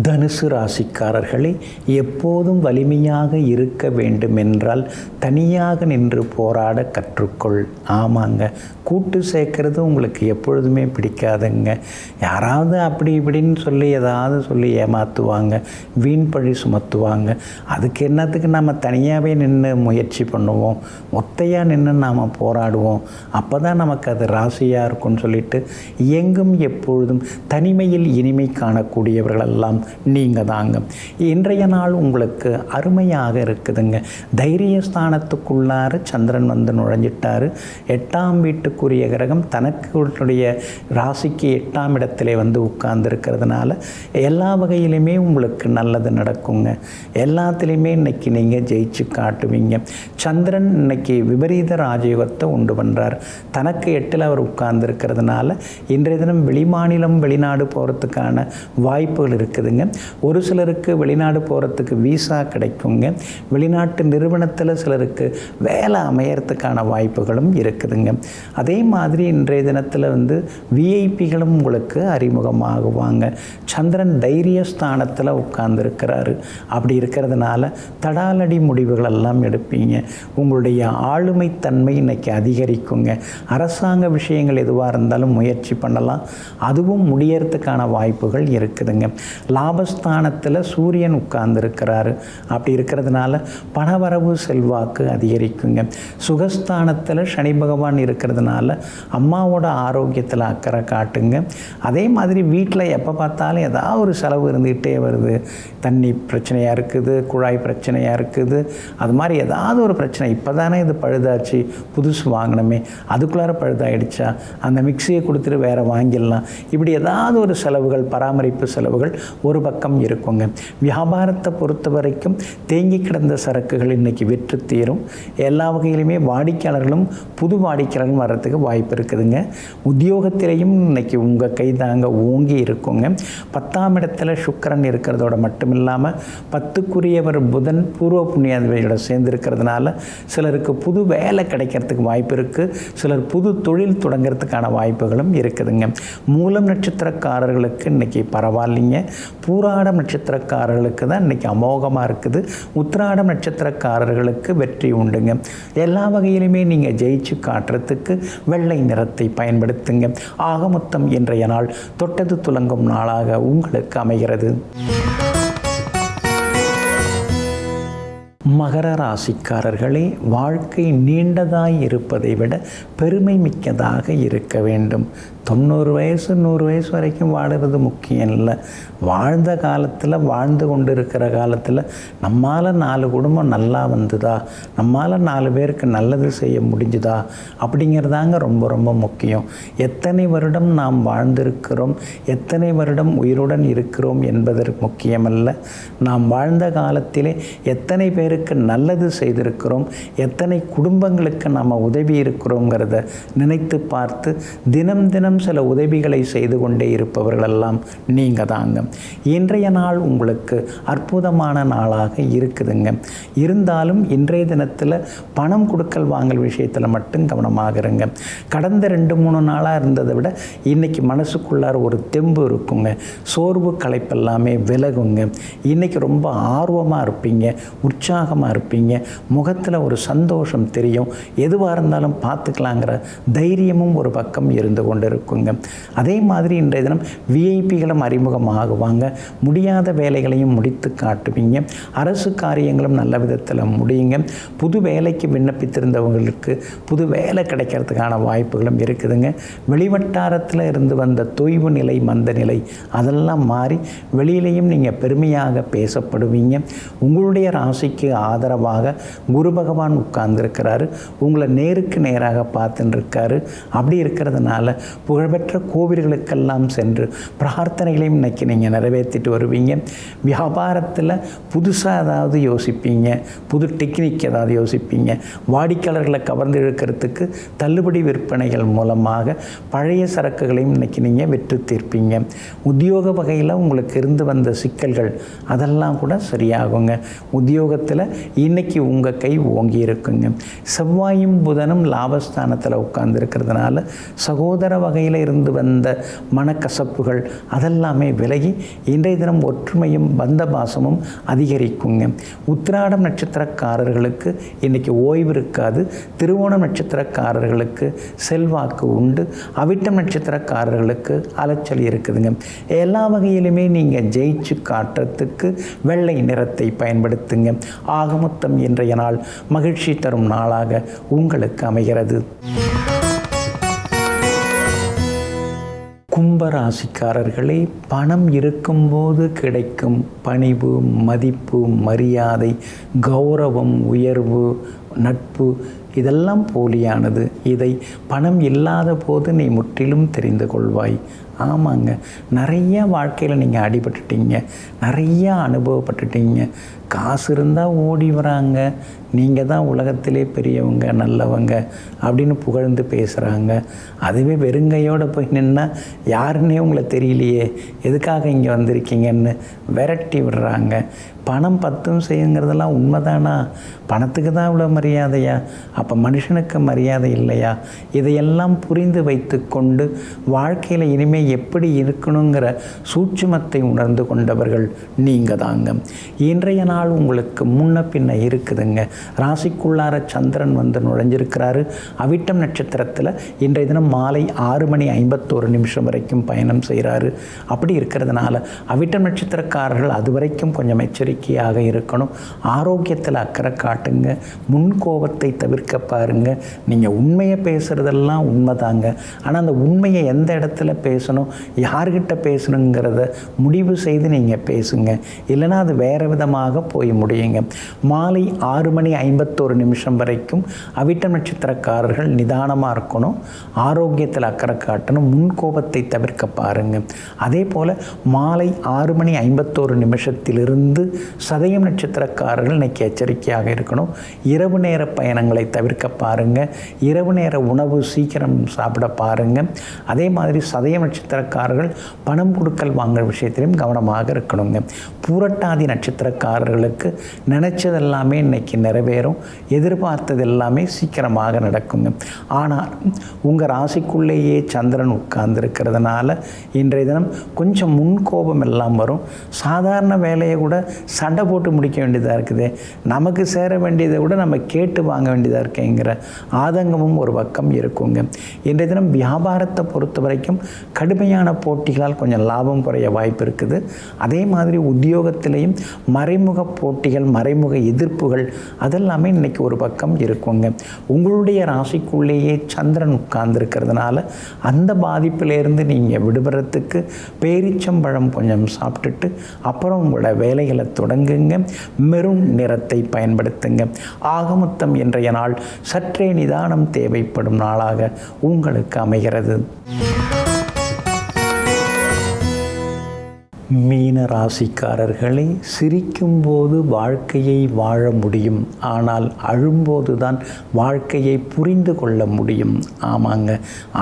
தனுசு ராசிக்காரர்களே, எப்போதும் வலிமையாக இருக்க வேண்டுமென்றால் தனியாக நின்று போராட கற்றுக்கொள். ஆமாங்க, கூட்டு சேர்க்கறது உங்களுக்கு எப்பொழுதுமே பிடிக்காதுங்க. யாராவது அப்படி இப்படின்னு சொல்லி ஏதாவது சொல்லி ஏமாற்றுவாங்க, வீண் பழி சுமத்துவாங்க. அதுக்கு என்னத்துக்கு நம்ம தனியாகவே நின்று முயற்சி பண்ணுவோம், ஒத்தையாக நின்று நாம் போராடுவோம், அப்போ தான் நமக்கு அது ராசியாக இருக்கும்னு சொல்லிட்டு எங்கும் எப்பொழுதும் தனிமையில் இனிமை காணக்கூடியவர்களெல்லாம் நீங்கள் தாங்க. இன்றைய நாள் உங்களுக்கு அருமையாக இருக்குதுங்க. தைரியஸ்தானத்துக்குள்ளார சந்திரன் வந்து நுழைஞ்சிட்டார். 8ஆம் வீட்டுக்குரிய கிரகம் தனக்குடைய ராசிக்கு 8ஆம் இடத்திலே வந்து உட்கார்ந்துருக்கிறதுனால எல்லா வகையிலுமே உங்களுக்கு நல்லது நடக்குங்க. எல்லாத்துலேயுமே இன்றைக்கி நீங்கள் ஜெயிச்சு காட்டுவீங்க. சந்திரன் இன்னைக்கு விபரீத ராஜயோகத்தை உண்டு பண்ணுறார். தனக்கு 8ல் அவர் உட்கார்ந்துருக்கிறதுனால இன்றைய தினம் வெளிமாநிலம் வெளிநாடு போகிறதுக்கான வாய்ப்புகள் இருக்குதுங்க. ஒரு சிலருக்கு வெளிநாடு போகிறதுக்கு வீசா கிடைக்குங்க. வெளிநாட்டு நிறுவனத்தில் சிலருக்கு வேலை அமையறதுக்கான வாய்ப்புகளும் இருக்குதுங்க. அதே மாதிரி இன்றைய தினத்தில் வந்து விஐபிகளும் உங்களுக்கு அறிமுகமாகுவாங்க. சந்திரன் தைரியஸ்தானத்தில் உட்கார்ந்துருக்கிறாரு. அப்படி இருக்கிறதுனால தடாலடி முடிவுகள் எல்லாம் எடுப்பீங்க. உங்களுடைய ஆளுமைத்தன்மை இன்னைக்கு அதிகரிக்குங்க. அரசாங்க விஷயங்கள் எதுவாக இருந்தாலும் முயற்சி பண்ணலாம், அதுவும் முடியறதுக்கான வாய்ப்புகள் இருக்குதுங்க. லாபஸ்தானத்தில் சூரியன் உட்கார்ந்துருக்கிறாரு. அப்படி இருக்கிறதுனால பணவரவு செல்வாக்கு அதிகரிக்குங்க. சுகஸ்தானத்தில் சனி பகவான் இருக்கிறதுனால அம்மாவோட ஆரோக்கியத்தில் அக்கறை காட்டுங்க. அதே மாதிரி வீட்டில் எப்போ பார்த்தாலும் ஏதாவது ஒரு செலவு இருந்துகிட்டே வருது. தண்ணி பிரச்சனையாக இருக்குது, குழாய் பிரச்சனையாக இருக்குது, அது மாதிரி ஏதாவது ஒரு பிரச்சனை. இப்போ தானே இது பழுதாச்சு, புதுசு வாங்கினோமே, அதுக்குள்ளார பழுதாயிடுச்சா, அந்த மிக்சியை கொடுத்துட்டு வேறு வாங்கிடலாம், இப்படி ஏதாவது ஒரு செலவுகள், பராமரிப்பு செலவுகள் ஒரு பக்கம் இருக்குங்க. வியாபாரத்தை பொறுத்த வரைக்கும் தேங்கி கிடந்த சரக்குகள் இன்றைக்கி விற்று தீரும். எல்லா வகையிலுமே வாடிக்கையாளர்களும் புது வாடிக்கையாளர்களும் வர்றதுக்கு வாய்ப்பு இருக்குதுங்க. உத்தியோகத்திலையும் இன்றைக்கி உங்கள் கை தாங்க ஓங்கி இருக்குங்க. 10ஆம் இடத்துல சுக்கிரன் இருக்கிறதோட மட்டும் இல்லாமல் 10க்குரியவர் புதன் பூர்வ புண்ணியாதிபதியோட சேர்ந்து இருக்கிறதுனால சிலருக்கு புது வேலை கிடைக்கிறதுக்கு வாய்ப்பு இருக்குது. சிலர் புது தொழில் தொடங்கிறதுக்கான வாய்ப்புகளும் இருக்குதுங்க. மூலம் நட்சத்திரக்காரர்களுக்கு இன்றைக்கி பரவாயில்லைங்க. பூராடம் நட்சத்திரக்காரர்களுக்கு தான் இன்றைக்கி அமோகமாக இருக்குது. உத்திராடம் நட்சத்திரக்காரர்களுக்கு வெற்றி உண்டுங்க. எல்லா வகையிலுமே நீங்கள் ஜெயிச்சு காட்டுறதுக்கு வெள்ளை நிறத்தை பயன்படுத்துங்க. ஆக மொத்தம் இன்றைய நாள் தொட்டது துலங்கும் நாளாக உங்களுக்கு அமைகிறது. மகர ராசிக்காரர்களே, வாழ்க்கை நீண்டதாய் இருப்பதை விட பெருமை மிக்கதாக இருக்க வேண்டும். 90 வயசு 100 வயசு வரைக்கும் வாழுறது முக்கியம் இல்லை. வாழ்ந்த காலத்தில் வாழ்ந்து கொண்டு இருக்கிற காலத்தில் நம்மால் 4 குடும்பம் நல்லா வந்துதா, நம்மால் 4 பேருக்கு நல்லது செய்ய முடிஞ்சுதா அப்படிங்கிறதாங்க ரொம்ப ரொம்ப முக்கியம். எத்தனை வருடம் நாம் வாழ்ந்திருக்கிறோம், எத்தனை வருடம் உயிருடன் இருக்கிறோம் என்பதற்கு முக்கியமல்ல. நாம் வாழ்ந்த காலத்திலே எத்தனை பேருக்கு நல்லது செய்திருக்கிறோம், எத்தனை குடும்பங்களுக்கு நாம் உதவி இருக்கிறோங்கிறத நினைத்து பார்த்து தினம் தினம் சில உதவிகளை செய்து கொண்டே இருப்பவர்களெல்லாம் நீங்கள் தாங்க. இன்றைய நாள் உங்களுக்கு அற்புதமான நாளாக இருக்குதுங்க. இருந்தாலும் இன்றைய தினத்தில் பணம் கொடுக்கல் வாங்கல் விஷயத்தில் மட்டும் கவனமாக இருங்க. கடந்த 2-3 நாளாக இருந்ததை விட இன்றைக்கி மனசுக்குள்ளார ஒரு தெம்பு இருக்குங்க. சோர்வு களைப்பெல்லாமே விலகுங்க. இன்றைக்கி ரொம்ப ஆர்வமாக இருப்பீங்க, உற்சாகமாக இருப்பீங்க. முகத்தில் ஒரு சந்தோஷம் தெரியும். எதுவாக இருந்தாலும் பார்த்துக்கலாங்கிற தைரியமும் ஒரு பக்கம் இருந்து கொண்டு இருக்குங்க. அதே மாதிரி இன்றைய தினம் விஐபிகளும் அறிமுகமாகுவாங்க. முடியாத வேலைகளையும் முடித்து காட்டுவீங்க. அரசு காரியங்களும் நல்ல விதத்தில் முடியுங்க. புது வேலைக்கு விண்ணப்பித்திருந்தவங்களுக்கு புது வேலை கிடைக்கிறதுக்கான வாய்ப்புகளும் இருக்குதுங்க. வெளிவட்டாரத்தில் இருந்து வந்த தொய்வு நிலை, மந்த நிலை அதெல்லாம் மாறி வெளியிலையும் நீங்கள் பெருமையாக பேசப்படுவீங்க. உங்களுடைய ராசிக்கு ஆதரவாக குரு பகவான் உட்கார்ந்துருக்கிறாரு. உங்களை நேருக்கு நேராக பார்த்துன்னு இருக்காரு. அப்படி இருக்கிறதுனால புகழ்பெற்ற கோவில்களுக்கெல்லாம் சென்று பிரார்த்தனைகளையும் இன்னைக்கு நீங்கள் நிறைவேற்றிட்டு வருவீங்க. வியாபாரத்தில் புதுசாக ஏதாவது யோசிப்பீங்க, புது டெக்னிக் ஏதாவது யோசிப்பீங்க. வாடிக்கையாளர்களை கவர்ந்து இழுக்கிறதுக்கு தள்ளுபடி விற்பனைகள் மூலமாக பழைய சரக்குகளையும் இன்னைக்கு நீங்கள் விற்று தீர்ப்பீங்க. உத்தியோக வகையில் உங்களுக்கு இருந்து வந்த சிக்கல்கள் அதெல்லாம் கூட சரியாகுங்க. உத்தியோகத்தில் இன்னைக்கு உங்கள் கை ஓங்கி இருக்குங்க. செவ்வாயும் புதனும் லாபஸ்தானத்தில் உட்கார்ந்துருக்கிறதுனால சகோதர வகையில் இருந்து வந்த மனக்கசப்புகள் அதெல்லாமே விலகி இன்றைய தினம் ஒற்றுமையும் பந்த பாசமும் அதிகரிக்குங்க. உத்திராடம் நட்சத்திரக்காரர்களுக்கு இன்றைக்கி ஓய்வு இருக்காது. திருவோணம் நட்சத்திரக்காரர்களுக்கு செல்வாக்கு உண்டு. அவிட்டம் நட்சத்திரக்காரர்களுக்கு அலைச்சல் இருக்குதுங்க. எல்லா வகையிலுமே நீங்கள் ஜெயிச்சு காட்டுறதுக்கு வெள்ளை நிறத்தை பயன்படுத்துங்க. ஆக மொத்தம் இன்றைய நாள் மகிழ்ச்சி தரும் நாளாக உங்களுக்கு அமைகிறது. கும்பராசிக்காரர்களே, பணம் இருக்கும்போது கிடைக்கும் பணிவு, மதிப்பு, மரியாதை, கௌரவம், உயர்வு, நட்பு இதெல்லாம் போலியானது. இதை பணம் இல்லாத போது நீ முற்றிலும் தெரிந்து கொள்வாய். ஆமாங்க, நிறைய வாழ்க்கையில் நீங்கள் அடிபட்டுட்டீங்க, நிறைய அனுபவப்பட்டுட்டீங்க. காசு இருந்தால் ஓடி வராங்க, நீங்கள் தான் உலகத்திலே பெரியவங்க, நல்லவங்க அப்படின்னு புகழ்ந்து பேசுகிறாங்க. அதுவே வெறுங்கையோடு போய் நின்னா யாருன்னே உங்களை தெரியலையே, எதுக்காக இங்கே வந்திருக்கீங்கன்னு விரட்டி விடுறாங்க. பணம் பத்தும் செய்யுங்கிறதெல்லாம் உண்மைதானா? பணத்துக்கு தான் இவ்வளோ மரியாதையா? அப்போ மனுஷனுக்கு மரியாதை இல்லையா? இதையெல்லாம் புரிந்து வைத்து கொண்டு வாழ்க்கையில் இனிமேல் எப்படி இருக்கணுங்கிற சூட்சுமத்தை உணர்ந்து கொண்டவர்கள் நீங்கள் தாங்க. இன்றைய நாள் உங்களுக்கு முன்ன பின்ன இருக்குதுங்க. ராசிக்குள்ளார சந்திரன் வந்து நுழைஞ்சிருக்கிறாரு. அவிட்டம் நட்சத்திரத்தில் இன்றைய தினம் மாலை 6:51 வரைக்கும் பயணம் செய்கிறாரு. அப்படி இருக்கிறதுனால அவிட்டம் நட்சத்திரக்காரர்கள் அது வரைக்கும் கொஞ்சம் எச்சரிக்கையாக இருக்கணும். ஆரோக்கியத்தில் அக்கறை காட்டுங்க. முன்கோபத்தை தவிர்க்க தவிர்க்க பாருங்கள். நீங்கள் உண்மையை பேசுகிறதெல்லாம் உண்மைதாங்க. ஆனால் அந்த உண்மையை எந்த இடத்துல பேசணும், யார்கிட்ட பேசணுங்கிறத முடிவு செய்து நீங்கள் பேசுங்க. இல்லைன்னா அது வேறு விதமாக போய் முடியுங்க. மாலை 6:51 வரைக்கும் அவிட்டம் நட்சத்திரக்காரர்கள் நிதானமாக இருக்கணும், ஆரோக்கியத்தில் அக்கறை காட்டணும், முன்கோபத்தை தவிர்க்க பாருங்கள். அதே போல் மாலை 6:51 சதயம் நட்சத்திரக்காரர்கள் இன்னைக்கு எச்சரிக்கையாக இருக்கணும். இரவு நேர பயணங்களை தவிர்க்க பாருங்கள். இரவு நேர உணவு சீக்கிரம் சாப்பிட பாருங்கள். அதே மாதிரி சதயம் நட்சத்திரக்காரர்கள் பணம் கொடுக்கல் வாங்குற விஷயத்திலையும் கவனமாக இருக்கணுங்க. பூரட்டாதி நட்சத்திரக்காரர்களுக்கு நினைச்சதெல்லாமே இன்னைக்கு நிறைவேறும், எதிர்பார்த்தது எல்லாமே சீக்கிரமாக நடக்குங்க. ஆனால் உங்கள் ராசிக்குள்ளேயே சந்திரன் உட்கார்ந்து இருக்கிறதுனால இன்றைய தினம் கொஞ்சம் முன்கோபம் எல்லாம் வரும். சாதாரண வேலையை கூட சண்டை போட்டு முடிக்க வேண்டியதாக இருக்குது, நமக்கு சேர வேண்டியதை கூட நம்ம கேட்டு வாங்க வேண்டியதாக இருக்கேங்கிற ஆதங்கமும் ஒரு பக்கம் இருக்குங்க. இன்றைய தினம் வியாபாரத்தை பொறுத்த வரைக்கும் கடுமையான போட்டிகளால் கொஞ்சம் லாபம் குறைய வாய்ப்பு இருக்குது. அதே மாதிரி உத்தியோகத்திலையும் மறைமுக போட்டிகள், மறைமுக எதிர்ப்புகள் அதெல்லாமே இன்னைக்கு ஒரு பக்கம் இருக்குங்க. உங்களுடைய ராசிக்குள்ளேயே சந்திரன் உட்கார்ந்து இருக்கிறதுனால அந்த பாதிப்பிலேருந்து நீங்கள் விடுபடுறதுக்கு பேரிச்சம்பழம் கொஞ்சம் சாப்பிட்டுட்டு அப்புறம் உங்களோட வேலைகளை தொடங்குங்க. மெரூன் நிறத்தை பயன்படுத்துங்க. ஆகமொத்தம் இன்றைய நாள் சற்றே நிதானம் தேவைப்படும் நாளாக உங்களுக்கு அமைகிறது. மீன ராசிக்காரர்களே, சிரிக்கும்போது வாழ்க்கையை வாழ முடியும், ஆனால் அழும்போது தான் வாழ்க்கையை புரிந்து கொள்ள முடியும். ஆமாங்க,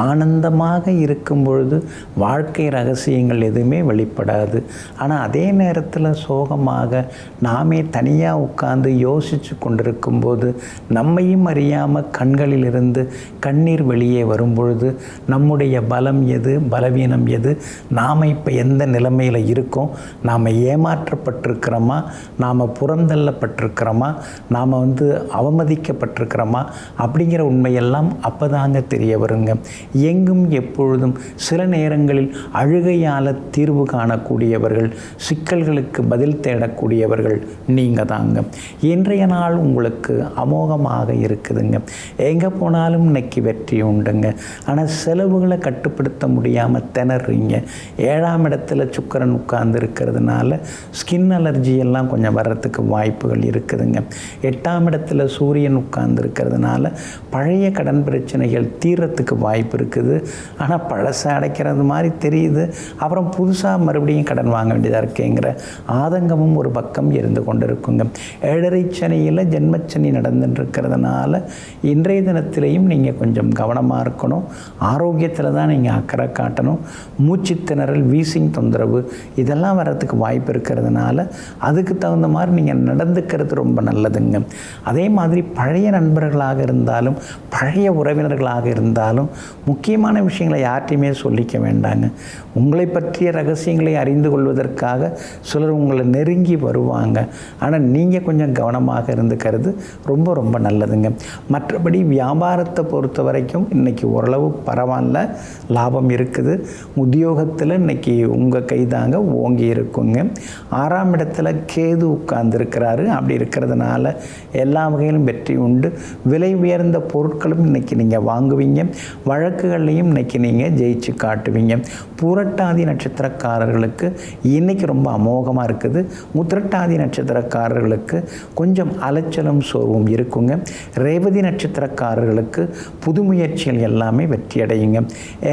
ஆனந்தமாக இருக்கும் பொழுது வாழ்க்கை ரகசியங்கள் எதுவுமே வெளிப்படாது. ஆனால் அதே நேரத்தில் சோகமாக நாமே தனியாக உட்கார்ந்து யோசித்து கொண்டிருக்கும்போது நம்மையும் அறியாமல் கண்களிலிருந்து கண்ணீர் வெளியே வரும்பொழுது நம்முடைய பலம் எது, பலவீனம் எது, நாம் இப்போ எந்த நிலைமையில் இருக்கோம், நாம் ஏமாற்றப்பட்டிருக்கிறோமா, நாம் புறந்தள்ளப்பட்டிருக்கிறோமா, நாம் அவமதிக்கப்பட்டிருக்கிறோமா அப்படிங்கிற உண்மையெல்லாம் அப்போதாங்க தெரிய வருங்க. எங்கும் எப்பொழுதும் சில நேரங்களில் அழுகையால் தீர்வு காணக்கூடியவர்கள், சிக்கல்களுக்கு பதில் தேடக்கூடியவர்கள் நீங்கள் தாங்க. இன்றைய நாள் உங்களுக்கு அமோகமாக இருக்குதுங்க. எங்கே போனாலும் இன்னைக்கு வெற்றி உண்டுங்க. ஆனால் செலவுகளை கட்டுப்படுத்த முடியாமல் திணறீங்க. 7ஆம் இடத்துல சுக்கிரன் உட்கார்ந்து இருக்கிறதுனால ஸ்கின் அலர்ஜி எல்லாம் கொஞ்சம் வர்றதுக்கு வாய்ப்புகள் இருக்குதுங்க. 8ஆம் இடத்துல சூரியன் உட்கார்ந்து இருக்கிறதுனால பழைய கடன் பிரச்சனைகள் தீர்றதுக்கு வாய்ப்பு இருக்குது. ஆனால் பழசை அடைக்கிறது மாதிரி தெரியுது, அப்புறம் புதுசாக மறுபடியும் கடன் வாங்க வேண்டியதாக இருக்கேங்கிற ஆதங்கமும் ஒரு பக்கம் இருந்து கொண்டு இருக்குங்க. 7.5 சனியில் ஜென்மச்சனி நடந்துட்டு இருக்கிறதுனால இன்றைய தினத்திலையும் நீங்கள் கொஞ்சம் கவனமாக இருக்கணும். ஆரோக்கியத்தில் தான் நீங்கள் அக்கறை காட்டணும். மூச்சு திணறல், வீசிங் தொந்தரவு இதெல்லாம் வர்றதுக்கு வாய்ப்பு இருக்கிறதுனால அதுக்கு தகுந்த மாதிரி நீங்கள் நடந்துக்கிறது ரொம்ப நல்லதுங்க. அதே மாதிரி பழைய நண்பர்களாக இருந்தாலும் பழைய உறவினர்களாக இருந்தாலும் முக்கியமான விஷயங்களை யார்ட்டையுமே சொல்லிக்க வேண்டாங்க. உங்களை பற்றிய ரகசியங்களை அறிந்து கொள்வதற்காக சிலர் உங்களை நெருங்கி வருவாங்க. ஆனால் நீங்கள் கொஞ்சம் கவனமாக இருந்துக்கிறது ரொம்ப ரொம்ப நல்லதுங்க. மற்றபடி வியாபாரத்தை பொறுத்த வரைக்கும் இன்றைக்கி ஓரளவு பரவாயில்ல, லாபம் இருக்குது. உத்தியோகத்தில் இன்றைக்கி உங்கள் கைதாங்க ஓங்கி இருக்குங்க. 6ஆம் இடத்துல கேது உட்கார்ந்துருக்கிறாரு. அப்படி இருக்கிறதுனால எல்லா வகையிலும் வெற்றி உண்டு. விலை உயர்ந்த பொருட்களும் இன்றைக்கி நீங்கள் வாங்குவீங்க. வழக்குகள்லையும் இன்றைக்கி நீங்கள் ஜெயிச்சு காட்டுவீங்க. பூரட்டாதி நட்சத்திரக்காரர்களுக்கு இன்றைக்கி ரொம்ப அமோகமாக இருக்குது. உத்திரட்டாதி நட்சத்திரக்காரர்களுக்கு கொஞ்சம் அலைச்சலும் சோர்வும் இருக்குங்க. ரேவதி நட்சத்திரக்காரர்களுக்கு புது முயற்சிகள் எல்லாமே வெற்றி அடையுங்க.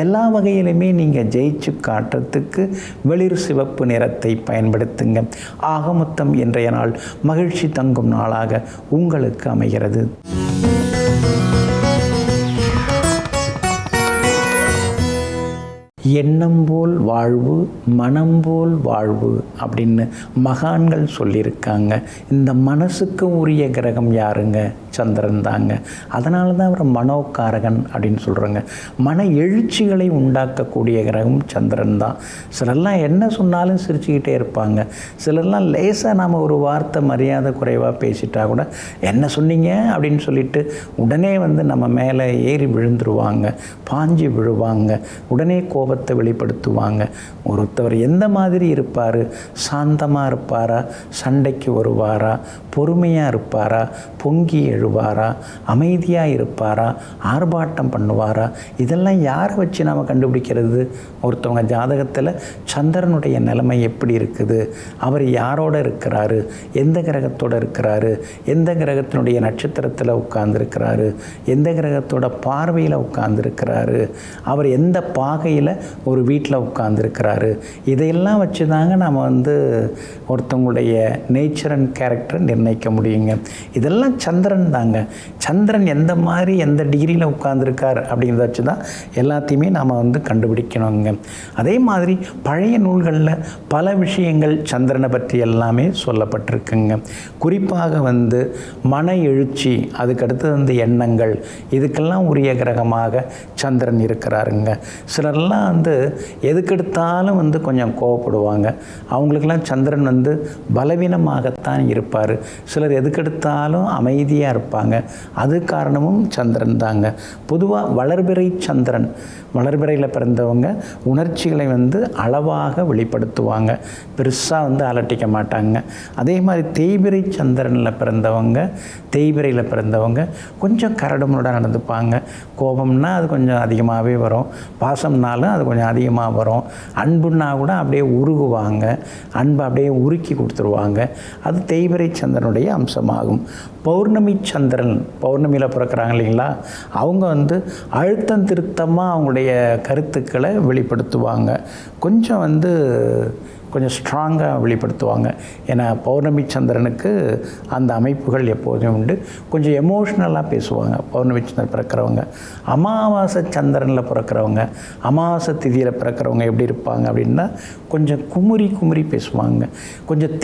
எல்லா வகையிலுமே நீங்கள் ஜெயிச்சு காட்டுறதுக்கு வெளிர் சிவப்பு நிறத்தை பயன்படுத்துங்க. ஆக மொத்தம் இன்றைய நாள் மகிழ்ச்சி தங்கும் நாளாக உங்களுக்கு அமைகிறது. எண்ணம் போல் வாழ்வு, மனம் போல் வாழ்வு அப்படின்னு மகான்கள் சொல்லியிருக்காங்க. இந்த மனசுக்கு உரிய கிரகம் யாருங்க? சந்திரன் தாங்க. அதனால தான் அவர் மனோகாரகன் அப்படின்னு சொல்கிறாங்க. மன எழுச்சிகளை உண்டாக்கக்கூடிய கிரகம் சந்திரன் தான். சிலர்லாம் என்ன சொன்னாலும் சிரிச்சுக்கிட்டே இருப்பாங்க. சிலர்லாம் லேசாக நாம் ஒரு வார்த்தை மரியாதை குறைவாக பேசிட்டா கூட என்ன சொன்னீங்க அப்படின்னு சொல்லிட்டு உடனே நம்ம மேலே ஏறி விழுந்துருவாங்க, பாஞ்சி விழுவாங்க, உடனே கோபத்தை வெளிப்படுத்துவாங்க. ஒருத்தவர் எந்த மாதிரி இருப்பார்? சாந்தமாக இருப்பாரா? சண்டைக்கு வருவாரா? பொறுமையாக இருப்பாரா? பொங்கி எழு அழுவாரா, அமைதியாக இருப்பாரா, ஆர்ப்பாட்டம் பண்ணுவாரா, இதெல்லாம் யாரை வச்சு நாம் கண்டுபிடிக்கிறது? ஒருத்தவங்க ஜாதகத்தில் சந்திரனுடைய நிலைமை எப்படி இருக்குது, அவர் யாரோடு இருக்கிறாரு, எந்த கிரகத்தோடு இருக்கிறாரு, எந்த கிரகத்தினுடைய நட்சத்திரத்தில் உட்கார்ந்துருக்கிறாரு, எந்த கிரகத்தோட பார்வையில் உட்கார்ந்துருக்கிறாரு, அவர் எந்த பாகையில் ஒரு வீட்டில் உட்கார்ந்துருக்கிறாரு, இதையெல்லாம் வச்சு தாங்க நம்ம ஒருத்தவங்களுடைய நேச்சர் அண்ட் கேரக்டரை நிர்ணயிக்க முடியுங்க. இதெல்லாம் சந்திரன் தாங்க. சந்திரன் எந்த மாதிரி எந்த டிகிரியில் உட்கார்ந்துருக்கார் அப்படிங்கிறத வச்சு தான் எல்லாத்தையுமே நாம் கண்டுபிடிக்கணுங்க. அதே மாதிரி பழைய நூல்களில் பல விஷயங்கள் சந்திரனை பற்றி எல்லாமே சொல்லப்பட்டிருக்குங்க. குறிப்பாக மன எழுச்சி, அதுக்கடுத்து எண்ணங்கள், இதுக்கெல்லாம் உரிய கிரகமாக சந்திரன் இருக்கிறாருங்க. சிலர்லாம் எதுக்கெடுத்தாலும் கொஞ்சம் கோவப்படுவாங்க. அவங்களுக்கெல்லாம் சந்திரன் பலவீனமாகத்தான் இருப்பார். சிலர் எதுக்கெடுத்தாலும் அமைதியாக இருப்பாங்க. அது காரணமும் சந்திரன் தாங்க. பொதுவாக வளர்பிறை சந்திரன், வளர்பிறையில் பிறந்தவங்க உணர்ச்சிகளை அளவாக வெளிப்படுத்துவாங்க, பெருசாக அலட்டிக்க மாட்டாங்க. அதே மாதிரி தேய்பிறை சந்திரனில் தேய்பிறையில் பிறந்தவங்க கொஞ்சம் கரடுமுரடாக நடந்துப்பாங்க. கோபம்னா அது கொஞ்சம் அதிகமாகவே வரும், பாசம்னாலும் அது கொஞ்சம் அதிகமாக வரும், அன்புன்னா கூட அப்படியே உருகுவாங்க, அன்பை அப்படியே உருக்கி கொடுத்துருவாங்க. அது தேய்பிறை சந்திரனுடைய அம்சமாகும். பௌர்ணமி சந்திரன், பௌர்ணமியில் பிறக்கிறாங்க இல்லைங்களா, அவங்க அழுத்தம் திருத்தமாக அவங்களுடைய கருத்துக்களை வெளிப்படுத்துவாங்க. கொஞ்சம் ஸ்ட்ராங்காக வெளிப்படுத்துவாங்க. ஏன்னா பௌர்ணமி சந்திரனுக்கு அந்த அமைப்புகள் எப்போதும் உண்டு. கொஞ்சம் எமோஷ்னலாக பேசுவாங்க பௌர்ணமி சந்திரன் பிறக்கிறவங்க. அமாவாசை சந்திரனில் பிறக்கிறவங்க, அமாவாசை திதியில் பிறக்கிறவங்க எப்படி இருப்பாங்க அப்படின்னா கொஞ்சம் குமுறி பேசுவாங்க. கொஞ்சம்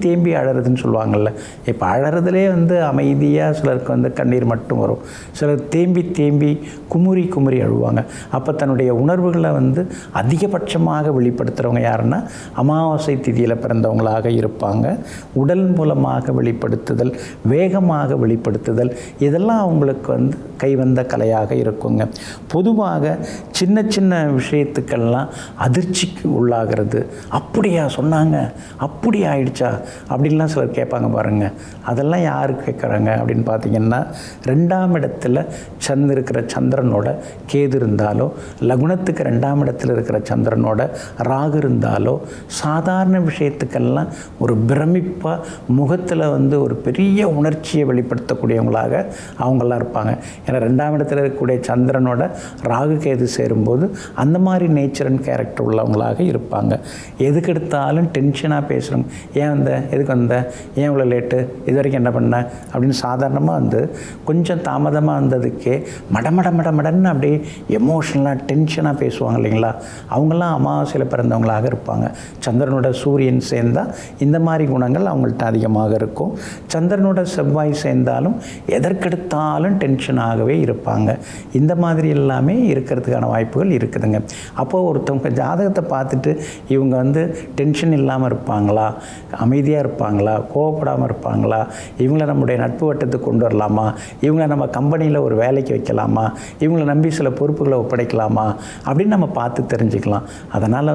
தேம்பி அழறதுன்னு சொல்லுவாங்கள்ல. இப்போ அழறதுலே அமைதியாக சிலருக்கு கண்ணீர் மட்டும் வரும். சிலர் தேம்பி குமுறி அழுவாங்க. அப்போ தன்னுடைய உணர்வுகளை அதிகபட்சமாக வெளிப்படுத்துகிறவங்க யாருன்னா அமாவாசை திதியில் பிறந்தவங்களாக இருப்பாங்க. உடல் மூலமாக வெளிப்படுத்துதல், வேகமாக வெளிப்படுத்துதல், இதெல்லாம் அவங்களுக்கு கைவந்த கலையாக இருக்குங்க. பொதுவாக சின்ன விஷயத்துக்கெல்லாம் அதிர்ச்சிக்கு உள்ளாகிறது. அப்படியா சொன்னாங்க, அப்படி ஆயிடுச்சா அப்படின்லாம் சிலர் கேட்பாங்க பாருங்கள். அதெல்லாம் யார் கேட்குறாங்க அப்படின்னு பார்த்தீங்கன்னா, 2ஆம் இடத்துல இருக்கிற சந்திரனோட கேது இருந்தாலோ, லக்னத்துக்கு 2ஆம் இடத்துல இருக்கிற சந்திரனோட ராகு இருந்தாலோ, சாதாரண விஷயத்துக்கெல்லாம் ஒரு பிரமிப்பாக முகத்தில் ஒரு பெரிய உணர்ச்சியை வெளிப்படுத்தக்கூடியவங்களாக அவங்களாம் இருப்பாங்க. ஏன்னா 2ஆம் இடத்துல இருக்கக்கூடிய சந்திரனோட ராகு கேது சேரும்போது அந்த மாதிரி நேச்சர் அண்ட் கேரக்டர் உள்ளவங்களாக இருப்பாங்க. எதுக்கெடுத்தாலும் டென்ஷனாக பேசுகிறோம். ஏன் எதுக்கு ஏன் இவ்வளோ லேட்டு, இது வரைக்கும் என்ன பண்ண அப்படின்னு சாதாரணமாக கொஞ்சம் தாமதமாக வந்ததுக்கே மடன்னு அப்படியே எமோஷ்னலாக டென்ஷனாக பேசுவாங்க இல்லைங்களா. அவங்களாம் அமாவாசையில் பிறந்தவங்களாக இருப்பாங்க. சந்திரனோட சூரியன் சேர்ந்தால் இந்த மாதிரி குணங்கள் அவங்கள்ட்ட அதிகமாக இருக்கும். சந்திரனோட செவ்வாய் சேர்ந்தாலும் எதற்கெடுத்தாலும் டென்ஷனாகவே இருப்பாங்க. இந்த மாதிரி எல்லாமே இருக்கிறதுக்கான வாய்ப்புகள் இருக்குதுங்க. அப்போது ஒருத்தவங்க ஜாதகத்தை பார்த்துட்டு இவங்க டென்ஷன் இல்லாமல் இருப்பாங்களா, அமைதியாக இருப்பாங்களா, கோவப்படாமல் இருப்பாங்களா, இவங்களை நம்முடைய நட்பு வட்டத்துக்கு கொண்டு வரலாமா, இவங்களை நம்ம கம்பெனியில் ஒரு வேலைக்கு வைக்கலாமா, இவங்களை நம்பி சில பொறுப்புகளை ஒப்படைக்கலாமா அப்படின்னு நம்ம பார்த்து தெரிஞ்சுக்கலாம். அதனால்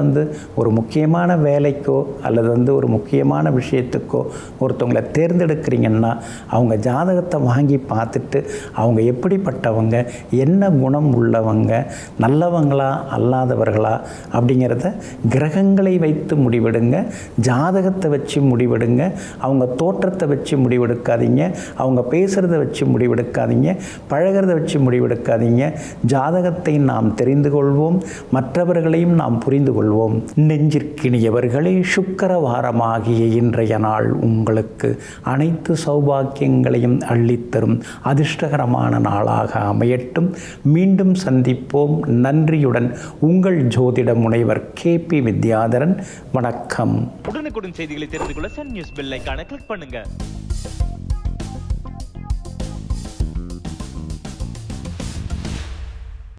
ஒரு முக்கியமான வேலைக்கோ அல்லது ஒரு முக்கியமான விஷயத்துக்கோ ஒருத்தவங்களை தேர்ந்தெடுக்கிறீங்கன்னா அவங்க ஜாதகத்தை வாங்கி பார்த்துட்டு அவங்க எப்படிப்பட்டவங்க, என்ன குணம் உள்ளவங்க, நல்லவங்களா அல்லாதவர்களா அப்படிங்கிறத கிரகங்களை வைத்து முடிவெடுங்க. ஜாதகத்தை வச்சு முடிவெடுங்க. அவங்க தோற்றத்தை வச்சு முடிவெடுக்காதீங்க, அவங்க பேசுகிறத வச்சு முடிவெடுக்காதீங்க, பழகிறத வச்சு முடிவெடுக்காதீங்க. ஜாதகத்தை நாம் தெரிந்து கொள்வோம், மற்றவர்களையும் நாம் புரிந்து கொள்வோம். நெஞ்சிற்கினியவர்களே, சுக்கிரவாரமாகிய இன்றைய நாள் உங்களுக்கு அனைத்து சௌபாக்கியங்களையும் அள்ளித்தரும் அதிர்ஷ்டகரமான நாளாக அமையட்டும். மீண்டும் சந்திப்போம். நன்றியுடன் உங்கள் ஜோதிட முனைவர் KP வித்யாதரன். வணக்கம். உடனுக்குடன் செய்திகளை தெரிந்து கொள்ள சன் நியூஸ் பெல் ஐகானை கிளிக் பண்ணுங்க.